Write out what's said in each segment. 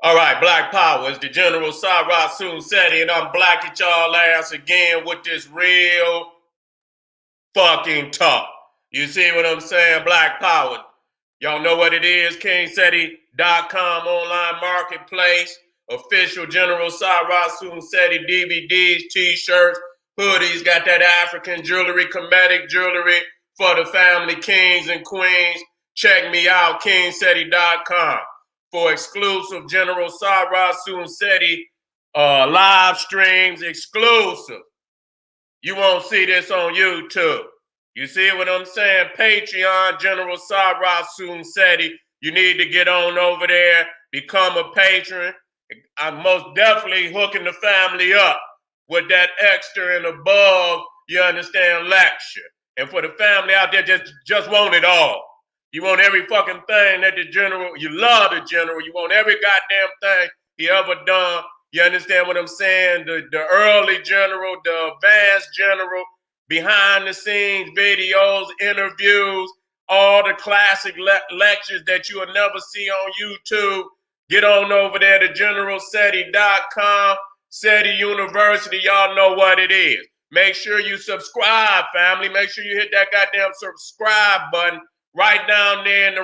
All right, Black Power is the General Seti, and I'm black at y'all ass again with this real fucking talk. You see what I'm saying? Black Power. Y'all know what it is. KingSeti.com online marketplace. Official General Seti DVDs, t-shirts, hoodies. Got that African jewelry, Kemetic jewelry for the family kings and queens. Check me out, KingSeti.com. For exclusive General Seti live streams, exclusive. You won't see this on YouTube. You see what I'm saying? Patreon, General Seti. You need to get on over there, become a patron. I'm most definitely hooking the family up with that extra and above, you understand, lecture. And for the family out there, just want it all. You want every fucking thing that the general, you love the general, you want every goddamn thing he ever done. You understand what I'm saying? The early general, the advanced general, behind the scenes videos, interviews, all the classic lectures that you will never see on YouTube. Get on over there to generalseti.com, Seti University. Y'all know what it is. Make sure you subscribe, family. Make sure you hit that goddamn subscribe button right down there in the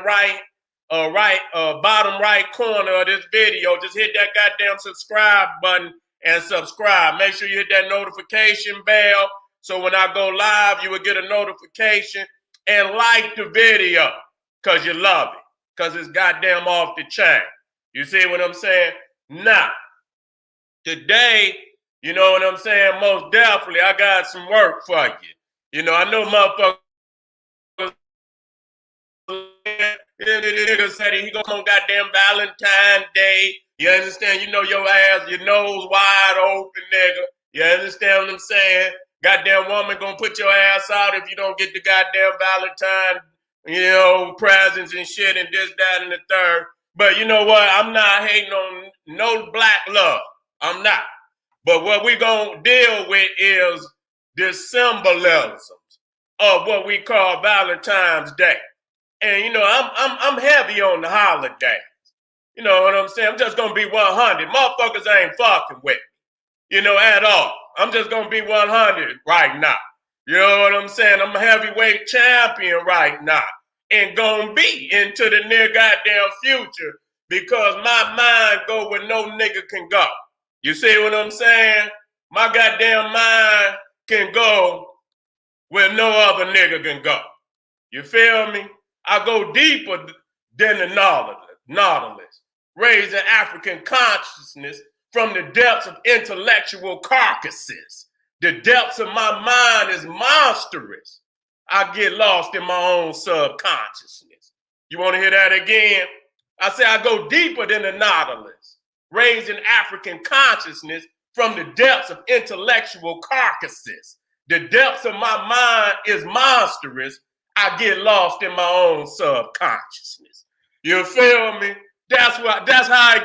bottom right corner of this video. Just hit that goddamn subscribe button and subscribe. Make sure you hit that notification bell so when I go live, you will get a notification, and like the video because you love it, because it's goddamn off the chain. You see what I'm saying? Now, today, you know what I'm saying? Most definitely, I got some work for you. You know, I know motherfuckers. Nigga said he gonna come on goddamn Valentine's Day. You understand? You know your ass, your nose wide open, nigga. You understand what I'm saying? Goddamn woman gonna put your ass out if you don't get the goddamn Valentine, you know, presents and shit and this, that, and the third. But you know what? I'm not hating on no black love. I'm not. But what we gonna deal with is the symbolisms of what we call Valentine's Day. And you know, I'm heavy on the holidays. You know what I'm saying? I'm just gonna be 100. Motherfuckers ain't fucking with me, you know, at all. I'm just gonna be 100 right now. You know what I'm saying? I'm a heavyweight champion right now, and gonna be into the near goddamn future because my mind go where no nigga can go. You see what I'm saying? My goddamn mind can go where no other nigga can go. You feel me? I go deeper than the Nautilus, raising African consciousness from the depths of intellectual carcasses. The depths of my mind is monstrous. I get lost in my own subconsciousness. You want to hear that again? I say I go deeper than the Nautilus, raising African consciousness from the depths of intellectual carcasses. The depths of my mind is monstrous. I get lost in my own subconsciousness. You feel me? That's how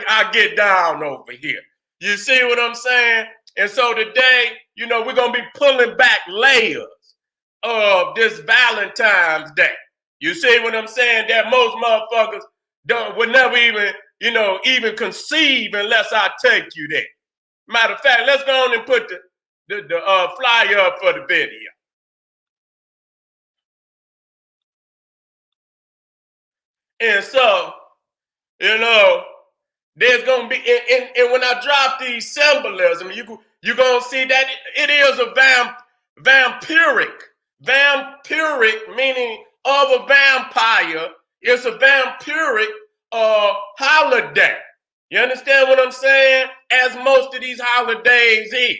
I get down over here. You see what I'm saying? And so today, you know, we're gonna be pulling back layers of this Valentine's Day. You see what I'm saying? That most motherfuckers would never even conceive unless I take you there. Matter of fact, let's go on and put the flyer up for the video. And so, you know, there's gonna be, and when I drop these symbolism, you're gonna see that it is a vampiric meaning of a vampire. It's a vampiric holiday. You understand what I'm saying? As most of these holidays is.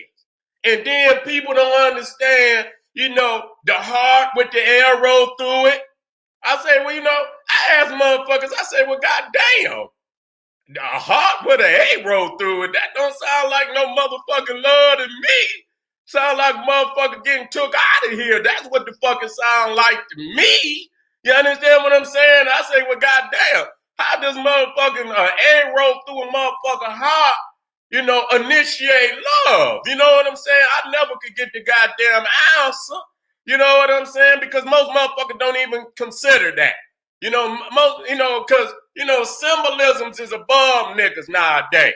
And then people don't understand, you know, the heart with the arrow through it. I say, well, you know, I ask motherfuckers, I say, well, goddamn, a heart with an arrow through it, that don't sound like no motherfucking love to me. Sound like motherfucker getting took out of here. That's what the fucking sound like to me. You understand what I'm saying? I say, well, goddamn, how does motherfucking arrow through a motherfucking heart, you know, initiate love? You know what I'm saying? I never could get the goddamn answer. You know what I'm saying? Because most motherfuckers don't even consider that. Most, because, symbolisms is above niggas nowadays.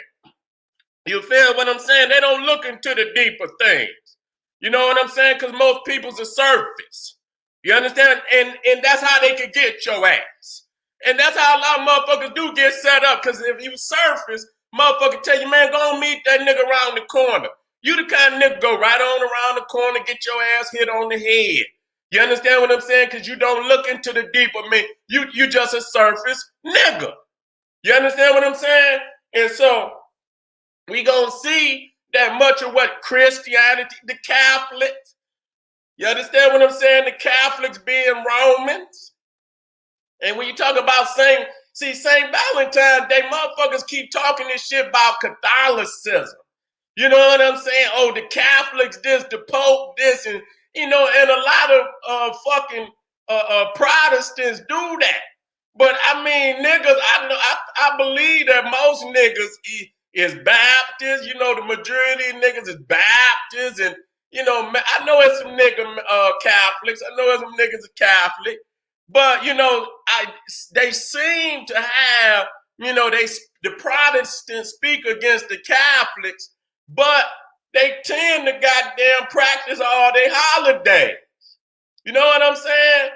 You feel what I'm saying? They don't look into the deeper things. You know what I'm saying? Because most people's a surface. You understand? And that's how they can get your ass. And that's how a lot of motherfuckers do get set up. Because if you surface, motherfucker tell you, man, go on meet that nigga around the corner. You the kind of nigga go right on around the corner, get your ass hit on the head. You understand what I'm saying? Because you don't look into the deeper, man. You just a surface nigga. You understand what I'm saying? And so we gonna see that much of what Christianity, the Catholics, you understand what I'm saying? The Catholics being Romans. And when you talk about St. Valentine's Day, motherfuckers keep talking this shit about Catholicism. You know what I'm saying? Oh, the Catholics this, the Pope this, and and a lot of fucking Protestants do that. But I mean, niggas, I believe that most niggas is Baptist. The majority of niggas is Baptist, and I know it's some nigga Catholics. I know it's some niggas are Catholic, but they seem to have the Protestants speak against the Catholics, but they tend to goddamn practice all their holidays. You know what I'm saying?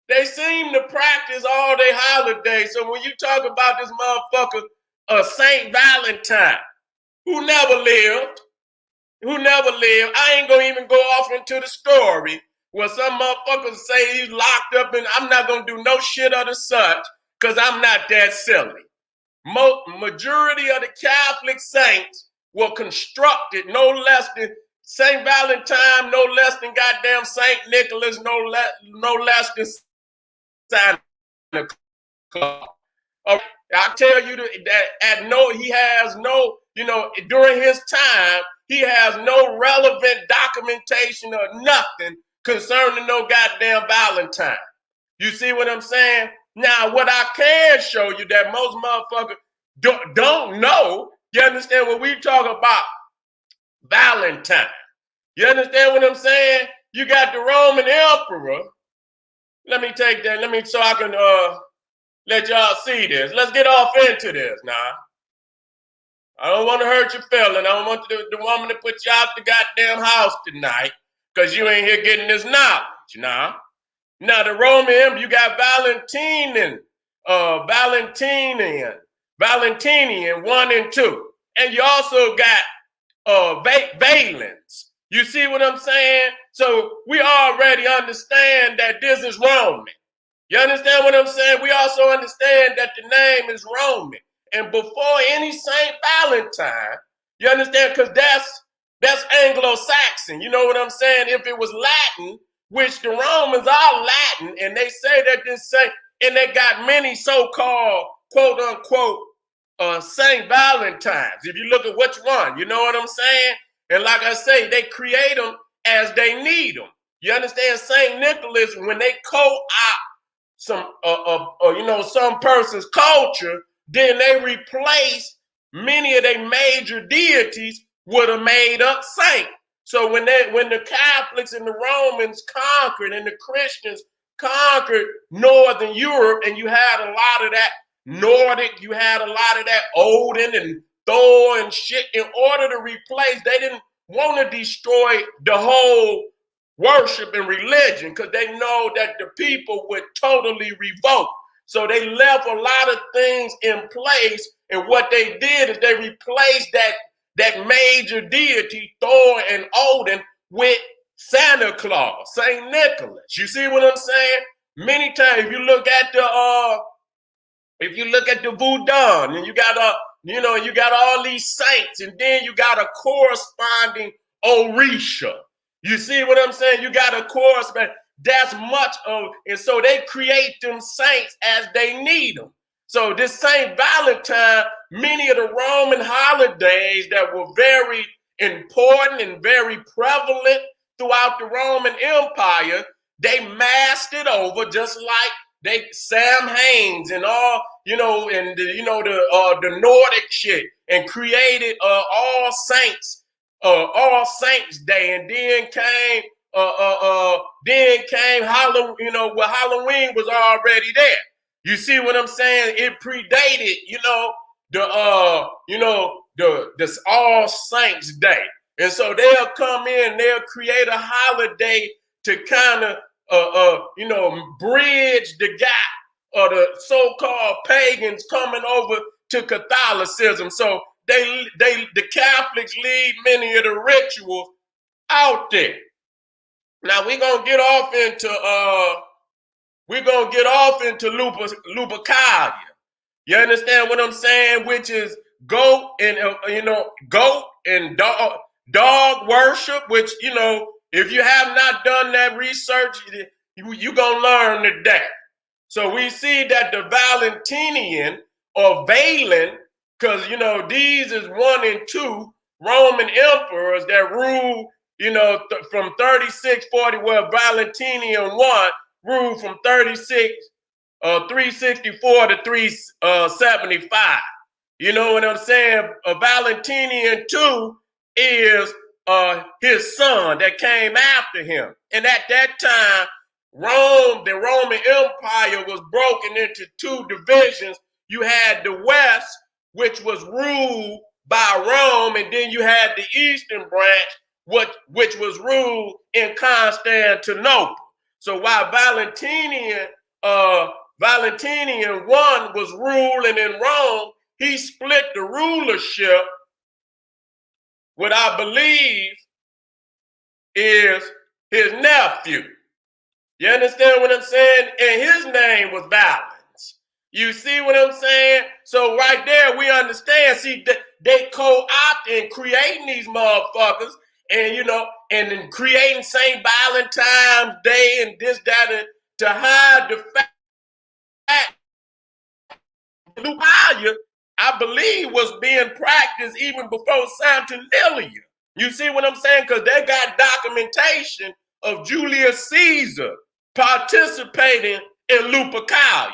They seem to practice all their holidays. So when you talk about this motherfucker, St. Valentine, who never lived, I ain't gonna even go off into the story where some motherfuckers say he's locked up, and I'm not gonna do no shit of the such, because I'm not that silly. Majority of the Catholic saints were constructed no less than St. Valentine, no less than goddamn St. Nicholas, no less than Santa Claus. I tell you that he has no, during his time, he has no relevant documentation or nothing concerning no goddamn Valentine. You see what I'm saying? Now, what I can show you that most motherfuckers don't know, you understand, when we talk about Valentine. You understand what I'm saying? You got the Roman emperor. Let me take that. So I can let y'all see this. Let's get off into this now. I don't want to hurt your feeling. I don't want the woman to put you out the goddamn house tonight because you ain't here getting this knowledge, now. Now, the Roman emperor, you got Valentinian 1 and 2. And you also got Valens. You see what I'm saying? So we already understand that this is Roman. You understand what I'm saying? We also understand that the name is Roman. And before any St. Valentine, you understand? Because that's Anglo-Saxon. You know what I'm saying? If it was Latin, which the Romans are Latin, and they say that this Saint, and they got many so-called, quote unquote, St. Valentine's. If you look at which one, you know what I'm saying? And like I say, they create them as they need them. You understand? St. Nicholas, when they co-opt some person's culture, then they replace many of their major deities with a made-up saint. So when the Catholics and the Romans conquered and the Christians conquered Northern Europe, and you had a lot of that Nordic, you had a lot of that Odin and Thor and shit, in order to replace, they didn't want to destroy the whole worship and religion because they know that the people would totally revolt. So they left a lot of things in place, and what they did is they replaced that major deity, Thor and Odin, with Santa Claus, St. Nicholas. You see what I'm saying? Many times, if you look at the Voodoo, and you got all these saints, and then you got a corresponding Orisha. You see what I'm saying? You got a corresponding. That's much of, and so they create them saints as they need them. So this St. Valentine, many of the Roman holidays that were very important and very prevalent throughout the Roman Empire, they masked it over just like Sam Haines and all, and the Nordic shit, and created All Saints Day, and then came Halloween, Halloween was already there. You see what I'm saying? It predated, this All Saints Day. And so they'll come in, they'll create a holiday to kind of, bridge the gap or the so-called pagans coming over to Catholicism. So the Catholics leave many of the rituals out there. Now we're gonna get off into lupercalia. You understand what I'm saying? Which is goat and dog worship. Which if you have not done that research, you're gonna learn today. So we see that the Valentinian or Valen, because these is 1 and 2 Roman emperors that ruled, from 3640, well, Valentinian 1 ruled from 364 to 375. You know what I'm saying? A Valentinian 2 is his son that came after him. And at that time, Rome, the Roman Empire, was broken into 2 divisions. You had the West, which was ruled by Rome, and then you had the Eastern branch, which was ruled in Constantinople. So while Valentinian 1 was ruling in Rome, he split the rulership what I believe is his nephew. You understand what I'm saying? And his name was Valens. You see what I'm saying? So right there, we understand. See, they co-opt in creating these motherfuckers, and and then creating St. Valentine's Day and this, that, and to hide the fact lupercalia, I believe, was being practiced even before Saturnalia. You see what I'm saying? Because they got documentation of Julius Caesar participating in lupercalia.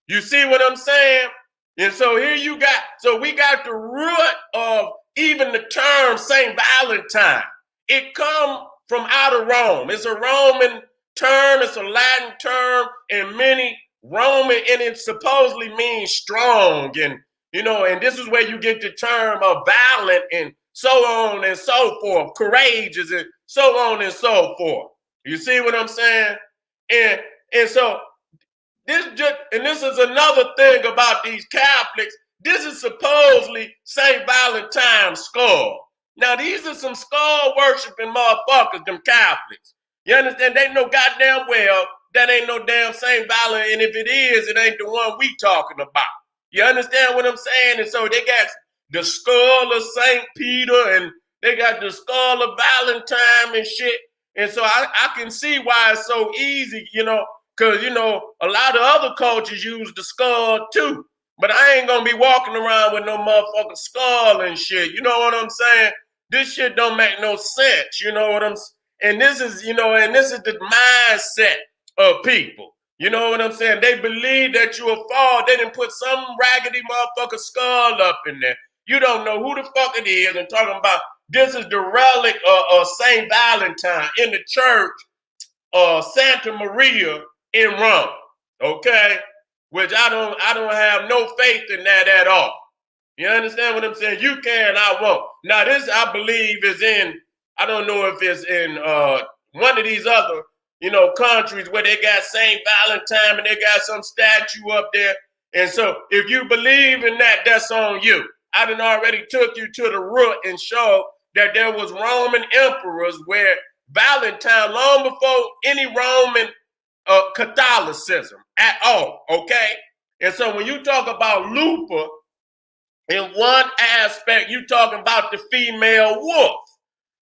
You see what I'm saying? And so we got the root of even the term St. Valentine. It come from out of Rome. It's a Roman term, it's a Latin term, and many Roman, and it supposedly means strong, and and this is where you get the term of violent and so on and so forth, courageous and so on and so forth. You see what I'm saying? And so this is another thing about these Catholics. This is supposedly St. Valentine's skull. Now these are some skull worshiping motherfuckers, them Catholics. You understand? They know goddamn well that ain't no damn St. Valentine, and if it is, it ain't the one we talking about. You understand what I'm saying? And so they got the skull of St. Peter, and they got the skull of Valentine and shit. And so I can see why it's so easy, because, a lot of other cultures use the skull too. But I ain't going to be walking around with no motherfucking skull and shit. You know what I'm saying? This shit don't make no sense. You know what I'm saying? And this is, the mindset of people. You know what I'm saying? They believe that you will fall. They didn't put some raggedy motherfucker skull up in there. You don't know who the fuck it is, and talking about this is the relic of St. Valentine in the church of Santa Maria in Rome. Okay? Which I don't have no faith in that at all. You understand what I'm saying? You can, I won't. Now this, I believe, is in, I don't know if it's in one of these other countries where they got St. Valentine and they got some statue up there. And so if you believe in that, that's on you. I done already took you to the root and showed that there was Roman emperors where Valentine, long before any Roman Catholicism at all, okay? And so when you talk about Luper, in one aspect, you talking about the female wolf.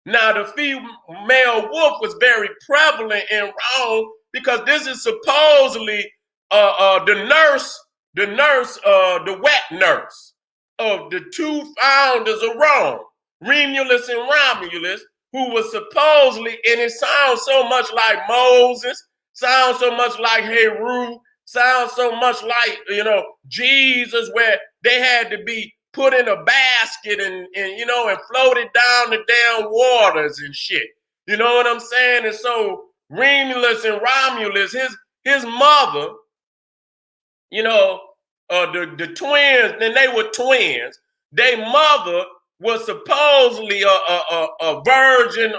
Now, the female wolf was very prevalent in Rome because this is supposedly the wet nurse of the 2 founders of Rome, Remulus and Romulus, who was supposedly, and it sounds so much like Moses, sounds so much like Heru, sounds so much like, Jesus, where they had to be put in a basket and floated down the damn waters and shit. You know what I'm saying? And so Remulus and Romulus, his mother, the twins, and they were twins. Their mother was supposedly a virgin,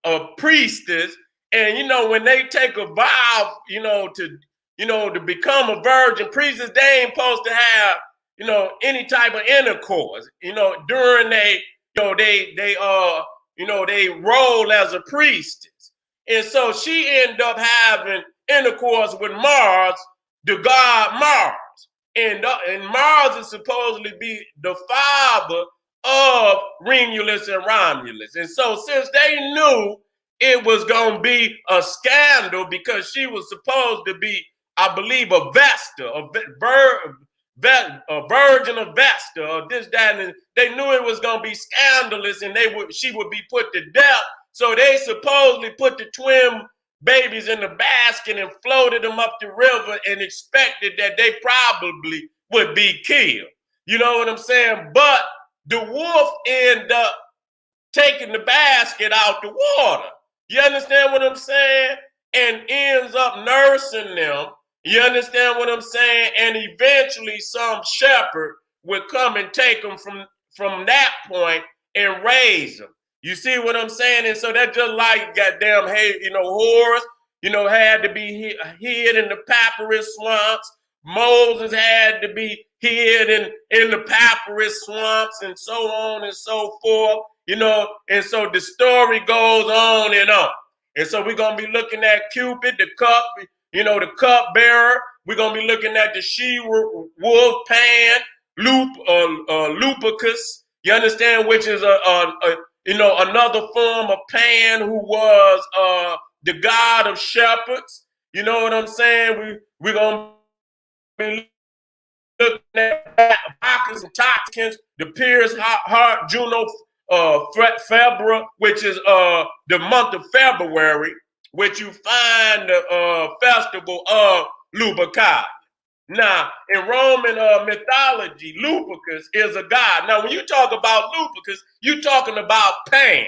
a priestess, and when they take a vow, to become a virgin priestess, they ain't supposed to have any type of intercourse. During they role as a priestess, and so she ended up having intercourse with Mars, the god Mars. And Mars is supposedly be the father of Remulus and Romulus. And so since they knew it was going to be a scandal because she was supposed to be, I believe, a Vesta, a virgin of Vesta, or this, that, and they knew it was going to be scandalous and she would be put to death. So they supposedly put the twin babies in the basket and floated them up the river and expected that they probably would be killed. You know what I'm saying? But the wolf ended up taking the basket out the water. You understand what I'm saying? And ends up nursing them. You understand what I'm saying? And eventually some shepherd would come and take them from that point and raise them. You see what I'm saying? And so that's just like goddamn, hey, Horus, had to be hid in the papyrus swamps. Moses had to be hid in the papyrus swamps, and so on and so forth. And so the story goes on and on. And so we're going to be looking at Cupid, the cup bearer. We're going to be looking at the she-wolf, Pan, Lupercus. You understand? Which is another form of Pan, who was the god of shepherds. You know what I'm saying? We're going to be looking at Bacchus and Toxicans, the Pierce, Heart, Juno, February, which is the month of February, which you find the festival of Lupercalia. Now, in Roman mythology, Lupercus is a god. Now, when you talk about Lupercus, you're talking about Pan.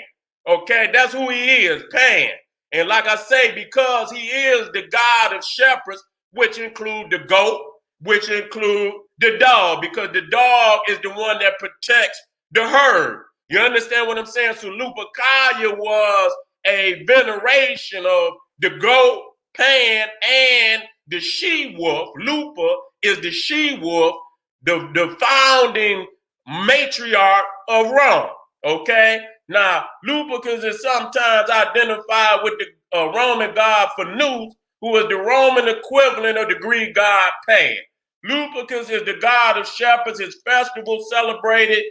Okay, that's who he is, Pan. And like I say, because he is the god of shepherds, which include the goat, which include the dog, because the dog is the one that protects the herd. You understand what I'm saying? So Lupercalia was a veneration of the goat, Pan, and the she-wolf. Luper is the she-wolf, the founding matriarch of Rome. Okay? Now, Lupercus is sometimes identified with the Roman god Phaneus, who is the Roman equivalent of the Greek god Pan. Lupercus is the god of shepherds. His festival celebrated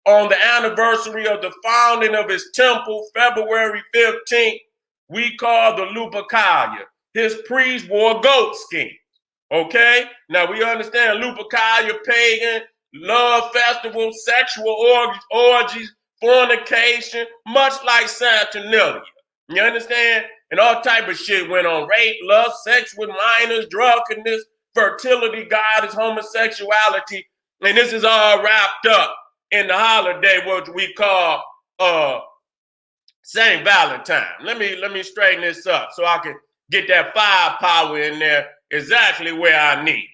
on the anniversary of the founding of his temple, February 15th, we call the Lupercalia. His priests wore goat skins. Okay? Now we understand Lupercalia, pagan, love festival, sexual orgies, fornication, much like Saturnalia. You understand? And all type of shit went on. Rape, lust, sex with minors, drunkenness, fertility, goddess, homosexuality. And this is all wrapped up in the holiday, what we call Saint Valentine. Let me straighten this up so I can get that firepower in there exactly where I need it.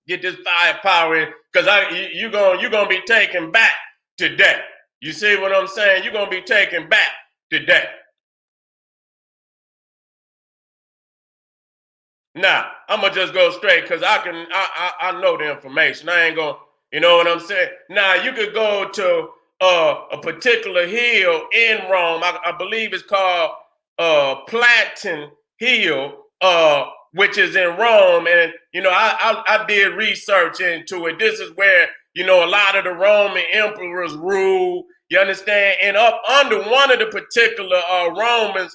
Get this firepower in, because you're gonna be taken back today. You see what I'm saying? You're gonna be taken back today. Now, I'm gonna just go straight because I know the information. I ain't gonna, you know what I'm saying? Now, you could go to a particular hill in Rome. I believe it's called Platin Hill, which is in Rome. And, I did research into it. This is where, a lot of the Roman emperors ruled, you understand? And up under one of the particular Roman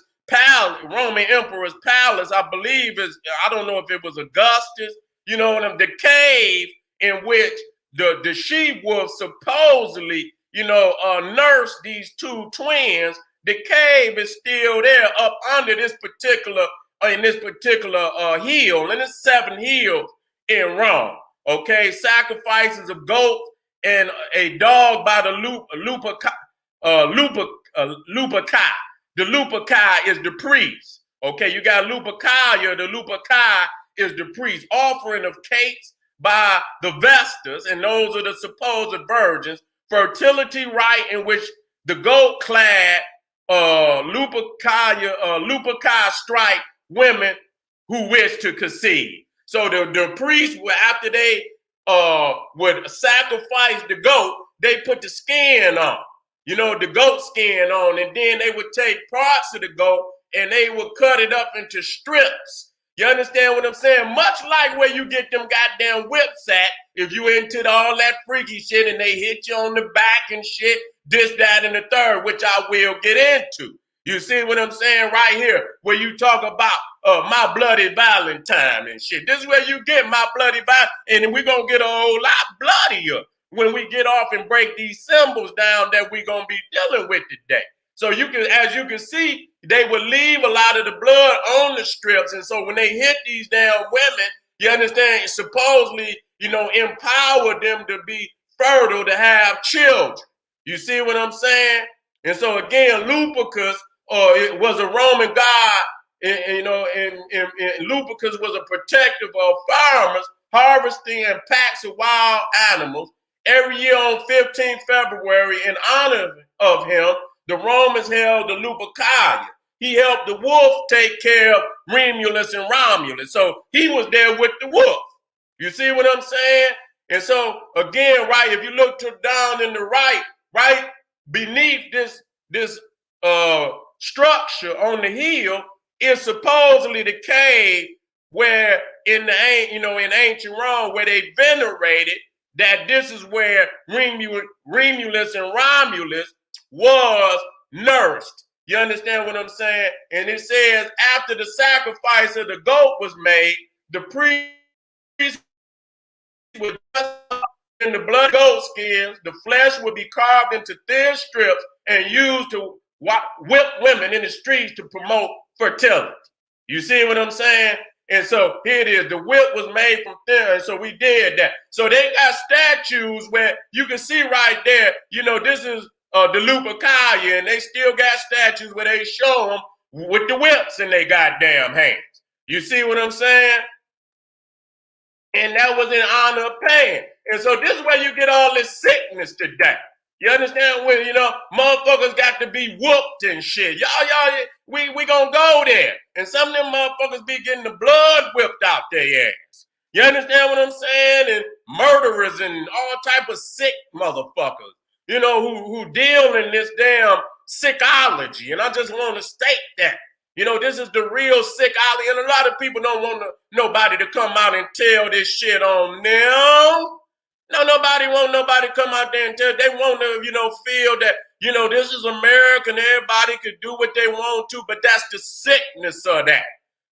emperor's palace, I believe I don't know if it was Augustus, the cave in which the she-wolf supposedly, nursed these two twins. The cave is still there up under this particular hill, and it's 7 hills in Rome. Okay, sacrifices of goats and a dog by the lupercalia. The lupercalia is the priest. Okay, you got Lupercalia. The Lupercalia is the priest, offering of cakes by the Vestas, and those are the supposed virgins, fertility rite in which the goat-clad lupercalia strike women who wish to conceive. So the priests, after they would sacrifice the goat, they put the skin on, the goat skin on, and then they would take parts of the goat and they would cut it up into strips. You understand what I'm saying? Much like where you get them goddamn whips at, if you into all that freaky shit and they hit you on the back and shit, this, that, and the third, which I will get into. You see what I'm saying right here, where you talk about my bloody Valentine and shit. This is where you get my bloody Valentine, and we're going to get a whole lot bloodier when we get off and break these symbols down that we're going to be dealing with today. So as you can see, they would leave a lot of the blood on the strips. And so when they hit these damn women, you understand, it supposedly, empowered them to be fertile, to have children. You see what I'm saying? And so again, Lupercus, it was a Roman god, and Lupercus was a protector of farmers, harvesting and packs of wild animals. Every year on 15th February, in honor of him, the Romans held the lupercalia. He helped the wolf take care of Remulus and Romulus. So he was there with the wolf. You see what I'm saying? And so again, right, if you look down in the right beneath this structure on the hill is supposedly the cave where in ancient Rome, where they venerated that this is where Remulus and Romulus was nursed. You understand what I'm saying? And it says after the sacrifice of the goat was made, the priest would in the blood goat skins, the flesh would be carved into thin strips and used to whip women in the streets to promote fertility. You see what I'm saying? And so here it is. The whip was made from thin, and so we did that. So they got statues where you can see right there, this is the Lupercalia, and they still got statues where they show them with the whips in their goddamn hands. You see what I'm saying? And that was in honor of Pan. And so this is where you get all this sickness today. You understand? When, motherfuckers got to be whooped and shit. Y'all, we gonna go there. And some of them motherfuckers be getting the blood whipped out their ass. You understand what I'm saying? And murderers and all type of sick motherfuckers, who deal in this damn sickology. And I just want to state that. This is the real sickology. And a lot of people don't want nobody to come out and tell this shit on them. No, nobody to come out there and tell. They want to, feel that, this is America and everybody could do what they want to, but that's the sickness of that.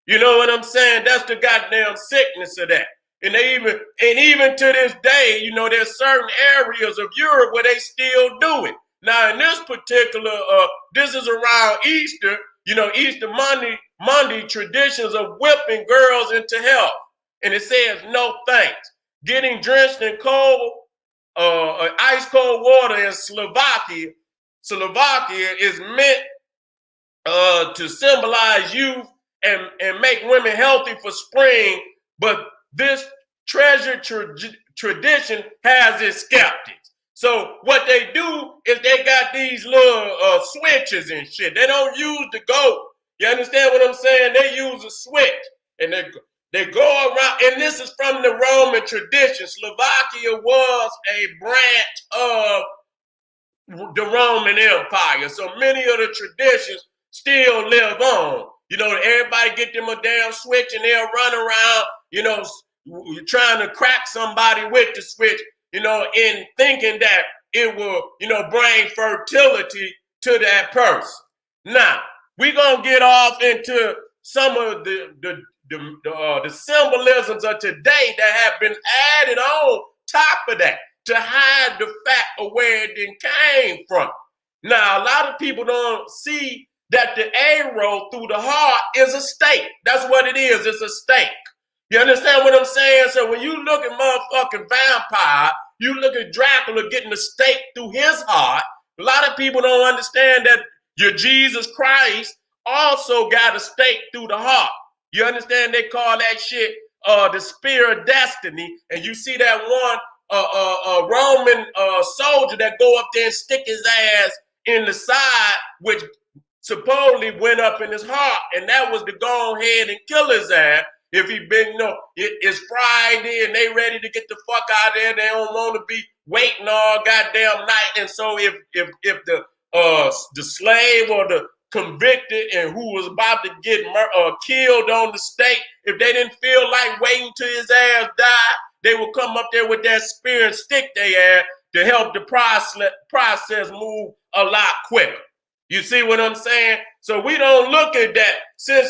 You know what I'm saying? That's the goddamn sickness of that. And even to this day, there's certain areas of Europe where they still do it. Now, in this particular, this is around Easter, Easter Monday traditions of whipping girls into hell. And it says, no thanks. Getting drenched in ice cold water in Slovakia is meant to symbolize youth and make women healthy for spring. But this treasured tradition has its skeptics. So what they do is they got these little switches and shit. They don't use the goat. You understand what I'm saying? They use a switch and they go around, and this is from the Roman tradition. Slovakia was a branch of the Roman Empire. So many of the traditions still live on. Everybody get them a damn switch and they'll run around, trying to crack somebody with the switch, in thinking that it will, bring fertility to that person. Now, we're going to get off into some of the symbolisms of today that have been added on top of that to hide the fact of where it came from. Now, a lot of people don't see that the arrow through the heart is a stake. That's what it is. It's a stake. You understand what I'm saying? So when you look at motherfucking vampire, you look at Dracula getting a stake through his heart. A lot of people don't understand that your Jesus Christ also got a stake through the heart. You understand? They call that shit the spear of destiny, and you see that one Roman soldier that go up there and stick his ass in the side, which supposedly went up in his heart, and that was to go ahead and kill his ass. If he been, it's Friday and they ready to get the fuck out of there, they don't want to be waiting all goddamn night. And so if the slave or the convicted and who was about to get killed on the stake, if they didn't feel like waiting till his ass died, they would come up there with that spear and stick their ass to help the process move a lot quicker. You see what I'm saying? So we don't look at that. Since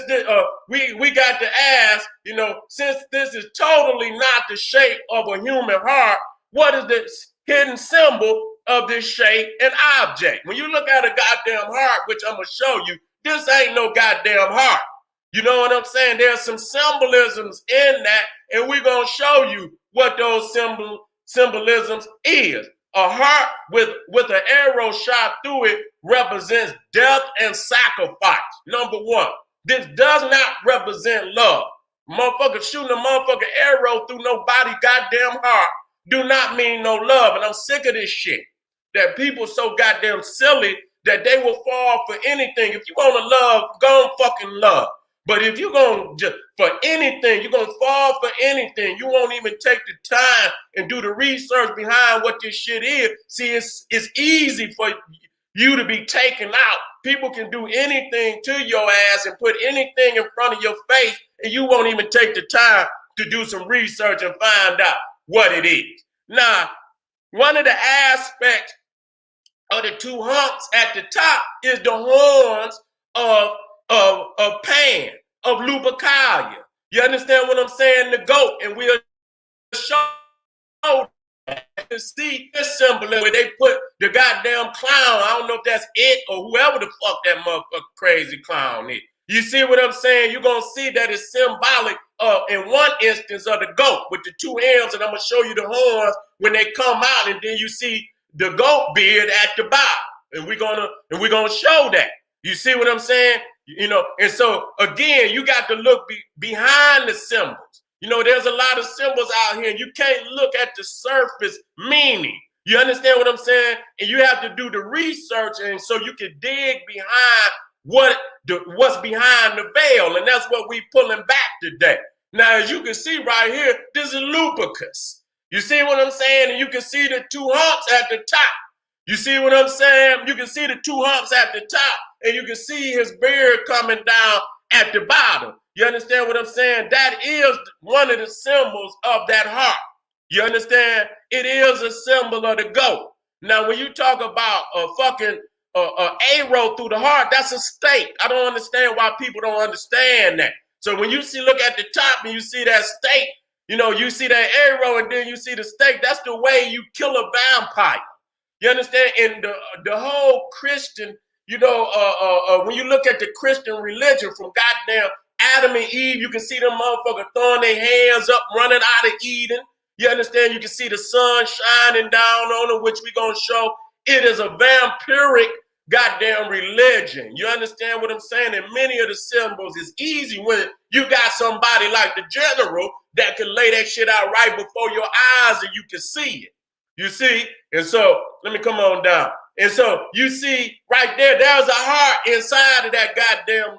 we got to ask, since this is totally not the shape of a human heart, what is the hidden symbol of this shape and object? When you look at a goddamn heart, which I'm going to show you, this ain't no goddamn heart. You know what I'm saying? There's some symbolisms in that, and we're going to show you what those symbolisms is. A heart with an arrow shot through it represents death and sacrifice. Number one, this does not represent love. Motherfucker shooting a motherfucker arrow through nobody's goddamn heart do not mean no love. And I'm sick of this shit. That people so goddamn silly that they will fall for anything. If you want to love, go and fucking love. But if you're going to, for anything, you're going to fall for anything. You won't even take the time and do the research behind what this shit is. See, it's easy for you to be taken out. People can do anything to your ass and put anything in front of your face, and you won't even take the time to do some research and find out what it is. Now, one of the aspects of the two humps at the top is the horns of Pan, of lupercalia. You understand what I'm saying? The goat, and we'll show to see this symbol where they put the goddamn clown. I don't know if that's it or whoever the fuck that motherfucker crazy clown is. You see what I'm saying? You're gonna see that it's symbolic of, in one instance, of the goat with the two hands, and I'm gonna show you the horns when they come out, and then you see the goat beard at the bottom, and we're gonna show that. You see what I'm saying? And so again, you got to look behind the symbols. There's a lot of symbols out here, and you can't look at the surface meaning. You understand what I'm saying? And you have to do the research, and so you can dig behind what's behind the veil, and that's what we pulling back today. Now, as you can see right here, this is lupercus. You see what I'm saying? And you can see the two humps at the top. You see what I'm saying? You can see the two humps at the top, and you can see his beard coming down at the bottom. You understand what I'm saying? That is one of the symbols of that heart. You understand? It is a symbol of the goat. Now, when you talk about a fucking arrow through the heart, that's a stake. I don't understand why people don't understand that. So when you look at the top and you see that stake, you see that arrow and then you see the stake, that's the way you kill a vampire. You understand? And the whole Christian, when you look at the Christian religion from goddamn Adam and Eve, you can see them motherfuckers throwing their hands up, running out of Eden. You understand? You can see the sun shining down on them, which we're going to show. It is a vampiric goddamn religion. You understand what I'm saying? And many of the symbols is easy when you got somebody like the general that can lay that shit out right before your eyes and you can see it. You see? And so, let me come on down. And so, you see right there, there's a heart inside of that goddamn,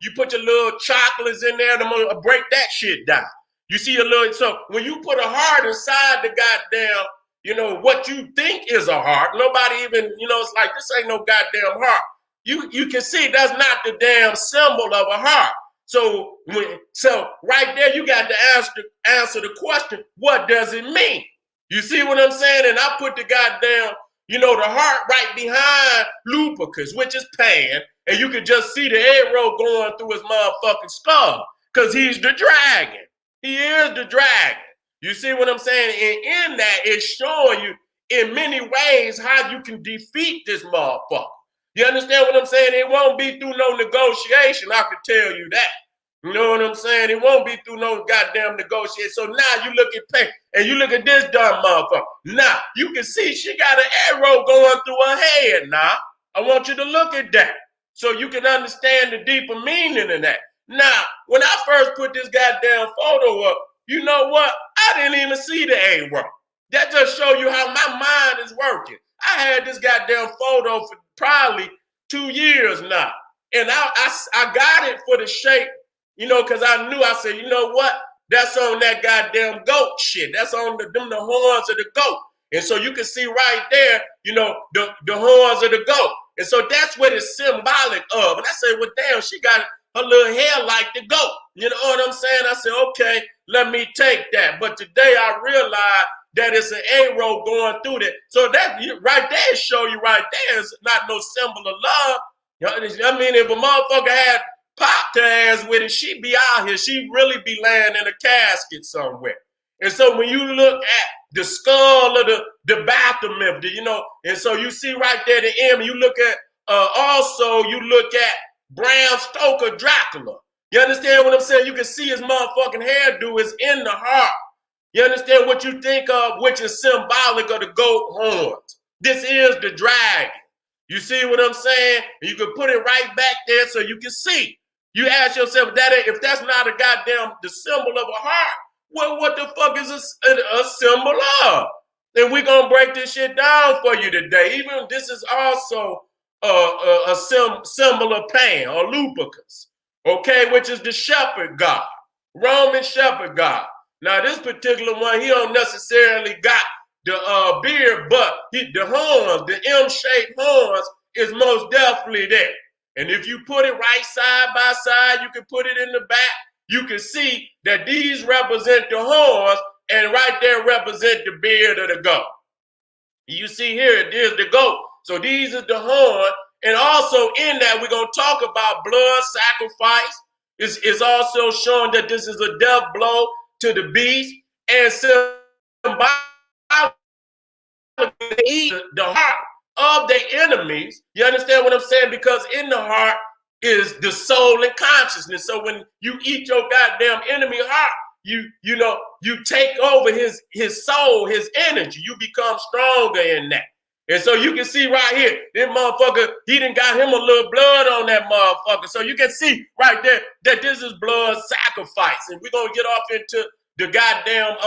you put your little chocolates in there, I'm gonna break that shit down. You see a little, so when you put a heart inside the goddamn, what you think is a heart, nobody even, it's like, this ain't no goddamn heart. You can see that's not the damn symbol of a heart. So right there, you got to answer the question, what does it mean? You see what I'm saying? And I put the goddamn, the heart right behind lupercus, which is Pan, and you can just see the arrow going through his motherfucking skull, because he's the dragon. He is the dragon. You see what I'm saying? And in that, it's showing you in many ways how you can defeat this motherfucker. You understand what I'm saying? It won't be through no negotiation, I can tell you that. You know what I'm saying? It won't be through no goddamn negotiation. So now you look at Pan, and you look at this dumb motherfucker. Now, you can see she got an arrow going through her head now. I want you to look at that so you can understand the deeper meaning in that. Now, when I first put this goddamn photo up, you know what? I didn't even see the A-roll. That just show you how my mind is working. I had this goddamn photo for probably 2 years now. And I got it for the shape, because I knew, I said, you know what? That's on that goddamn goat shit. That's on the horns of the goat. And so you can see right there, the horns of the goat. And so that's what it's symbolic of. And I said, well, damn, she got her little hair like the goat. You know what I'm saying? I said, okay, let me take that. But today I realized that it's an arrow going through that. So that right there show you right there is not no symbol of love. I mean, if a motherfucker had popped her ass with it, she'd be out here. She'd really be laying in a casket somewhere. And so when you look at the skull of the Baphomet, and so you see right there the M, you look at, also you look at Bram Stoker Dracula. You understand what I'm saying? You can see his motherfucking hairdo is in the heart. You understand what you think of, which is symbolic of the goat horns. This is the dragon. You see what I'm saying? And you can put it right back there so you can see. You ask yourself, if that's not a goddamn the symbol of a heart, well, what the fuck is a symbol of? And we're going to break this shit down for you today. Even this is also a symbol of Pan or Lupercus, okay, which is the shepherd god, Roman shepherd god. Now, this particular one, he don't necessarily got the beard, but the horns, the M-shaped horns is most definitely there. And if you put it right side by side, you can put it in the back, you can see that these represent the horns and right there represent the beard of the goat. You see here, it is the goat. So these are the horn. And also in that, we're going to talk about blood sacrifice. It's also showing that this is a death blow to the beast and symbolically the heart of their enemies. You understand what I'm saying? Because in the heart is the soul and consciousness. So when you eat your goddamn enemy heart, you take over his soul, his energy. You become stronger in that. And so you can see right here, this motherfucker, he done got him a little blood on that motherfucker. So you can see right there that this is blood sacrifice. And we're going to get off into the goddamn,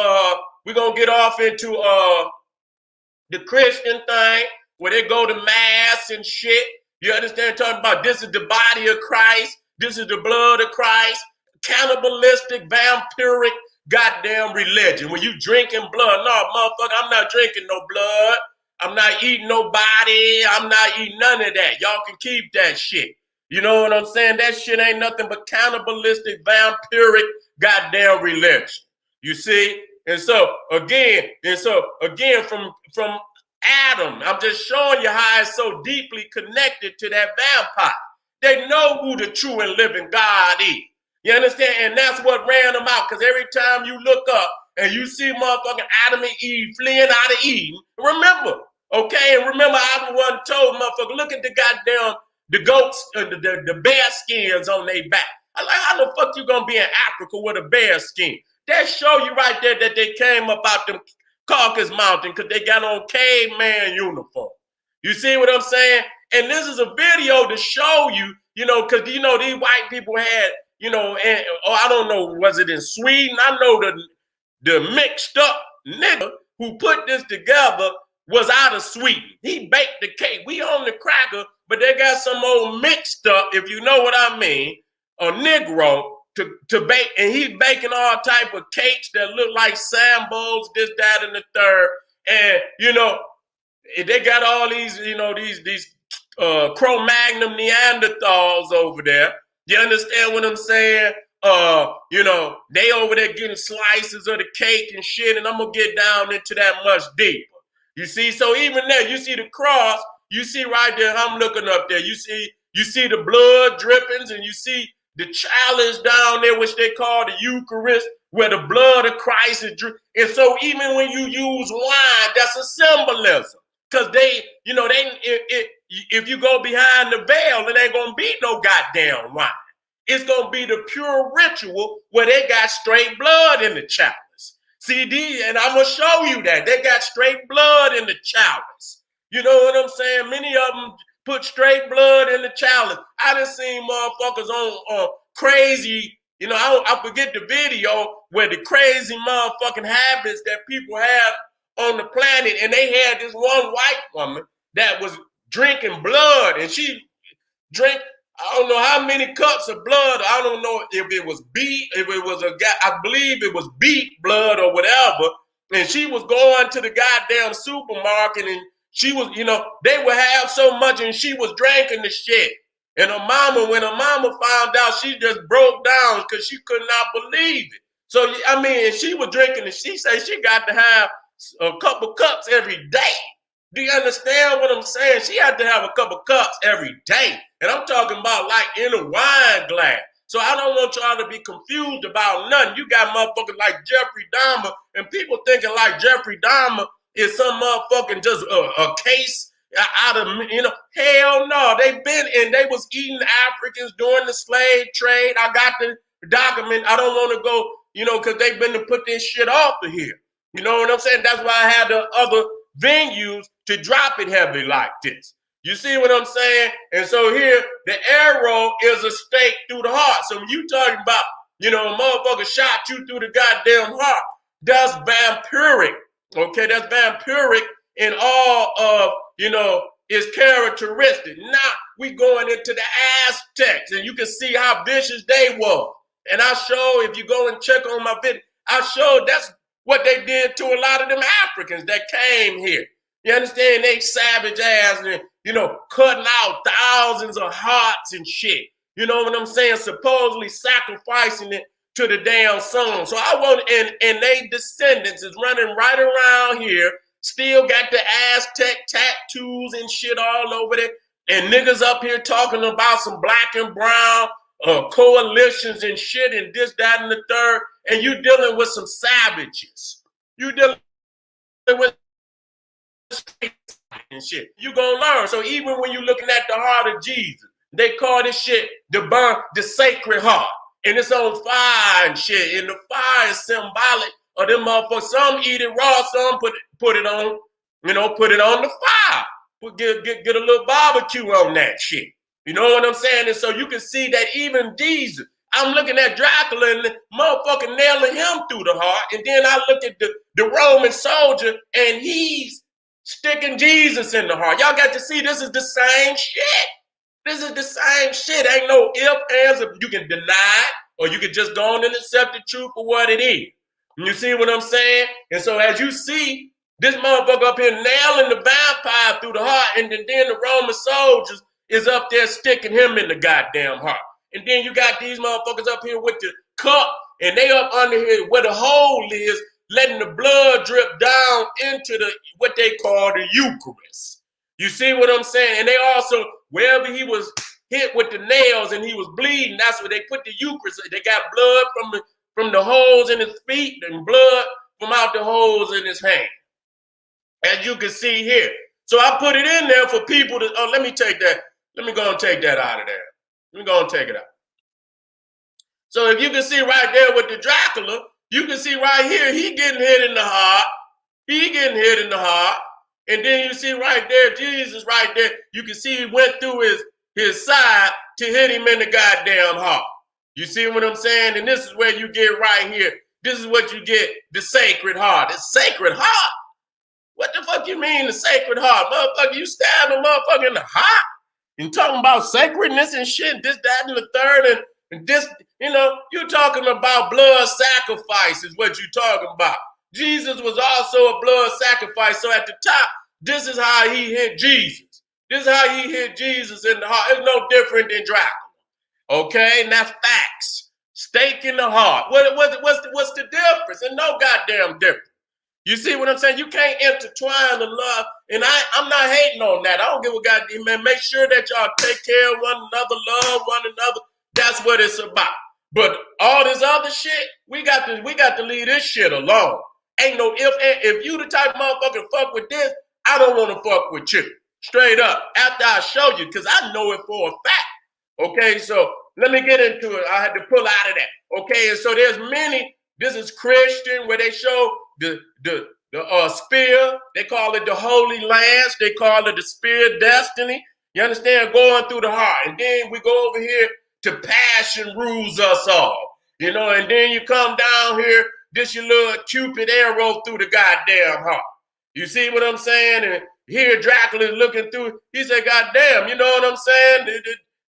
the Christian thing where they go to mass and shit. You understand? Talking about this is the body of Christ. This is the blood of Christ. Cannibalistic, vampiric, goddamn religion. When you drinking blood, no, motherfucker, I'm not drinking no blood. I'm not eating nobody. I'm not eating none of that. Y'all can keep that shit. You know what I'm saying? That shit ain't nothing but cannibalistic, vampiric, goddamn religion. You see? And so again, from Adam, I'm just showing you how it's so deeply connected to that vampire. They know who the true and living God is. You understand? And that's what ran them out. Because every time you look up and you see motherfucking Adam and Eve fleeing out of Eden, remember, okay? And remember, I the one told motherfucker, look at the goddamn, the goats, the bear skins on their back. I like, how the fuck you gonna be in Africa with a bear skin? That show you right there that they came up out them Caucasus Mountain because they got on caveman uniform. You see what I'm saying? And this is a video to show you, because, these white people had, I don't know, was it in Sweden? I know the mixed up nigga who put this together was out of Sweden. He baked the cake. We on the cracker, but they got some old mixed up, if you know what I mean, a Negro to bake, and he's baking all type of cakes that look like sambos, this, that, and the third. And, they got all these, these Cro-Magnon Neanderthals over there. You understand what I'm saying? They over there getting slices of the cake and shit, and I'm gonna get down into that much deeper. You see, so even there, you see the cross, you see right there, I'm looking up there, you see the blood drippings, and you see the chalice down there, which they call the Eucharist, where the blood of Christ is dripping. And so even when you use wine, that's a symbolism. Because if you go behind the veil, it ain't gonna be no goddamn wine. It's gonna be the pure ritual where they got straight blood in the chalice. See, and I'm gonna show you that they got straight blood in the chalice. You know what I'm saying? Many of them put straight blood in the chalice. I done seen motherfuckers on crazy, I forget the video where the crazy motherfucking habits that people have on the planet, and they had this one white woman that was drinking blood, and she drank, I don't know how many cups of blood. I don't know if it was I believe it was beet blood or whatever. And she was going to the goddamn supermarket, and she was, they would have so much, and she was drinking the shit. And when her mama found out, she just broke down because she could not believe it. So, and she was drinking, and she said she got to have a couple cups every day. Do you understand what I'm saying? She had to have a couple cups every day. And I'm talking about like in a wine glass. So I don't want y'all to be confused about nothing. You got motherfuckers like Jeffrey Dahmer, and people thinking like Jeffrey Dahmer is some motherfucking just a case out of, hell no. They was eating Africans during the slave trade. I got the document. I don't want to go, because they've been to put this shit off of here. You know what I'm saying? That's why I had the other venues to drop it heavy like this. You see what I'm saying? And so here, the arrow is a stake through the heart. So when you talking about, a motherfucker shot you through the goddamn heart, that's vampiric. Okay, that's vampiric in all of, its characteristics. Now we going into the Aztecs, and you can see how vicious they were. And I show, if you go and check on my video, I showed that's what they did to a lot of them Africans that came here. You understand? They savage ass and, cutting out thousands of hearts and shit. You know what I'm saying? Supposedly sacrificing it to the damn sun. So I want, and they descendants is running right around here, still got the Aztec tattoos and shit all over there. And niggas up here talking about some black and brown coalitions and shit and this, that, and the third. And you dealing with some savages. You dealing with and shit. You gonna learn. So even when you looking at the heart of Jesus, they call this shit the sacred heart. And it's on fire and shit. And the fire is symbolic of them motherfuckers. Some eat it raw, some put it on, put it on the fire. Get a little barbecue on that shit. You know what I'm saying? And so you can see that even Jesus, I'm looking at Dracula and the motherfucker nailing him through the heart. And then I look at the Roman soldier and he's sticking Jesus in the heart. Y'all got to see this is the same shit. This is the same shit. Ain't no ifs, ands. You can deny it or you can just go on and accept the truth for what it is. And you see what I'm saying? And so as you see, this motherfucker up here nailing the vampire through the heart, and then the Roman soldiers is up there sticking him in the goddamn heart. And then you got these motherfuckers up here with the cup, and they up under here where the hole is, letting the blood drip down into what they call the Eucharist. You see what I'm saying? And they also, wherever he was hit with the nails and he was bleeding, that's where they put the Eucharist. They got blood from the holes in his feet and blood from out the holes in his hand. As you can see here. So I put it in there for people to, let me take that. Let me go and take that out of there. Let me go and take it out. So if you can see right there with the Dracula, you can see right here, he getting hit in the heart. He getting hit in the heart. And then you see right there, Jesus right there, you can see he went through his side to hit him in the goddamn heart. You see what I'm saying? And this is where you get right here. This is what you get, the sacred heart. The sacred heart? What the fuck you mean the sacred heart? Motherfucker, you stab a motherfucker in the heart? And talking about sacredness and shit, this, that, and the third, and this, you're talking about blood sacrifice is what you're talking about. Jesus was also a blood sacrifice. So at the top, this is how he hit Jesus. This is how he hit Jesus in the heart. It's no different than Dracula. Okay, and that's facts. Stake in the heart. What's the difference? And no goddamn difference. You see what I'm saying? You can't intertwine the love, and I'm not hating on that. I don't give a goddamn, man. Make sure that y'all take care of one another, love one another. That's what it's about. But all this other shit, we got to leave this shit alone. Ain't no if you the type of motherfucker fuck with this, I don't want to fuck with you. Straight up. After I show you, because I know it for a fact. Okay, so let me get into it. I had to pull out of that. Okay, and so there's many. This is Christian where they show the spear. They call it the Holy Lance. They call it the spear of destiny. You understand? Going through the heart. And then we go over here to passion rules us all. You know, and then you come down here, this your little Cupid arrow through the goddamn heart. You see what I'm saying? And here Dracula is looking through, he said, goddamn, you know what I'm saying?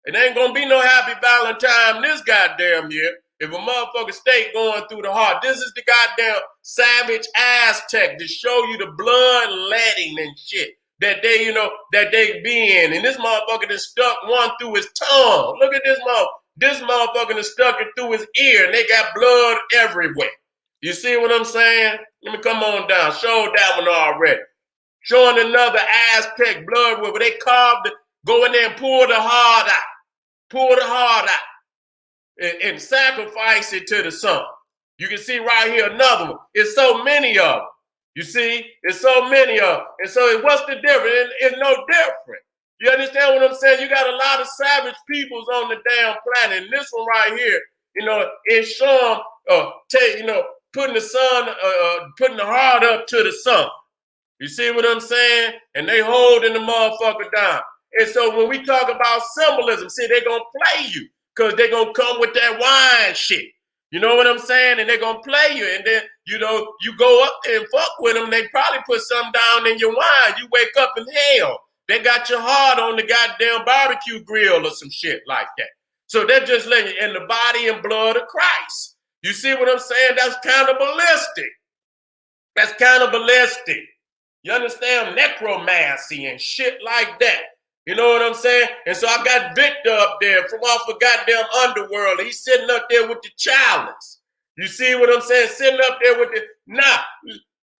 It ain't gonna be no happy Valentine this goddamn year if a motherfucker stake going through the heart. This is the goddamn savage Aztec to show you the bloodletting and shit that they, you know, that they be in. And this motherfucker just stuck one through his tongue. Look at this motherfucker. This motherfucker just stuck it through his ear and they got blood everywhere. You see what I'm saying? Let me come on down. Showed that one already. Showing another Aztec blood where they carved it, go in there and pull the heart out. Pull the heart out and sacrifice it to the sun. You can see right here another one. It's so many of them. You see? It's so many of them. And so what's the difference? It's no different. You understand what I'm saying? You got a lot of savage peoples on the damn planet. And this one right here, you know, it's showing, you know, putting the sun, putting the heart up to the sun. You see what I'm saying? And they holding the motherfucker down. And so when we talk about symbolism, see, they're going to play you because they're going to come with that wine shit. You know what I'm saying? And they're going to play you. And then, you know, you go up there and fuck with them. They probably put something down in your wine. You wake up in hell. They got your heart on the goddamn barbecue grill or some shit like that. So they're just letting you in the body and blood of Christ. You see what I'm saying? That's cannibalistic. That's cannibalistic. You understand? Necromancy and shit like that. You know what I'm saying? And so I got Victor up there from off the goddamn underworld. He's sitting up there with the chalice. You see what I'm saying? Sitting up there with the,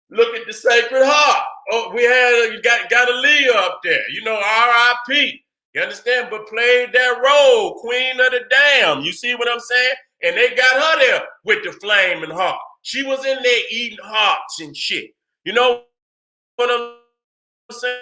look at the Sacred Heart. Oh, we had, got Aaliyah up there. You know, R.I.P. You understand? But played that role, Queen of the Damn. You see what I'm saying? And they got her there with the flaming heart. She was in there eating hearts and shit. You know what I'm saying?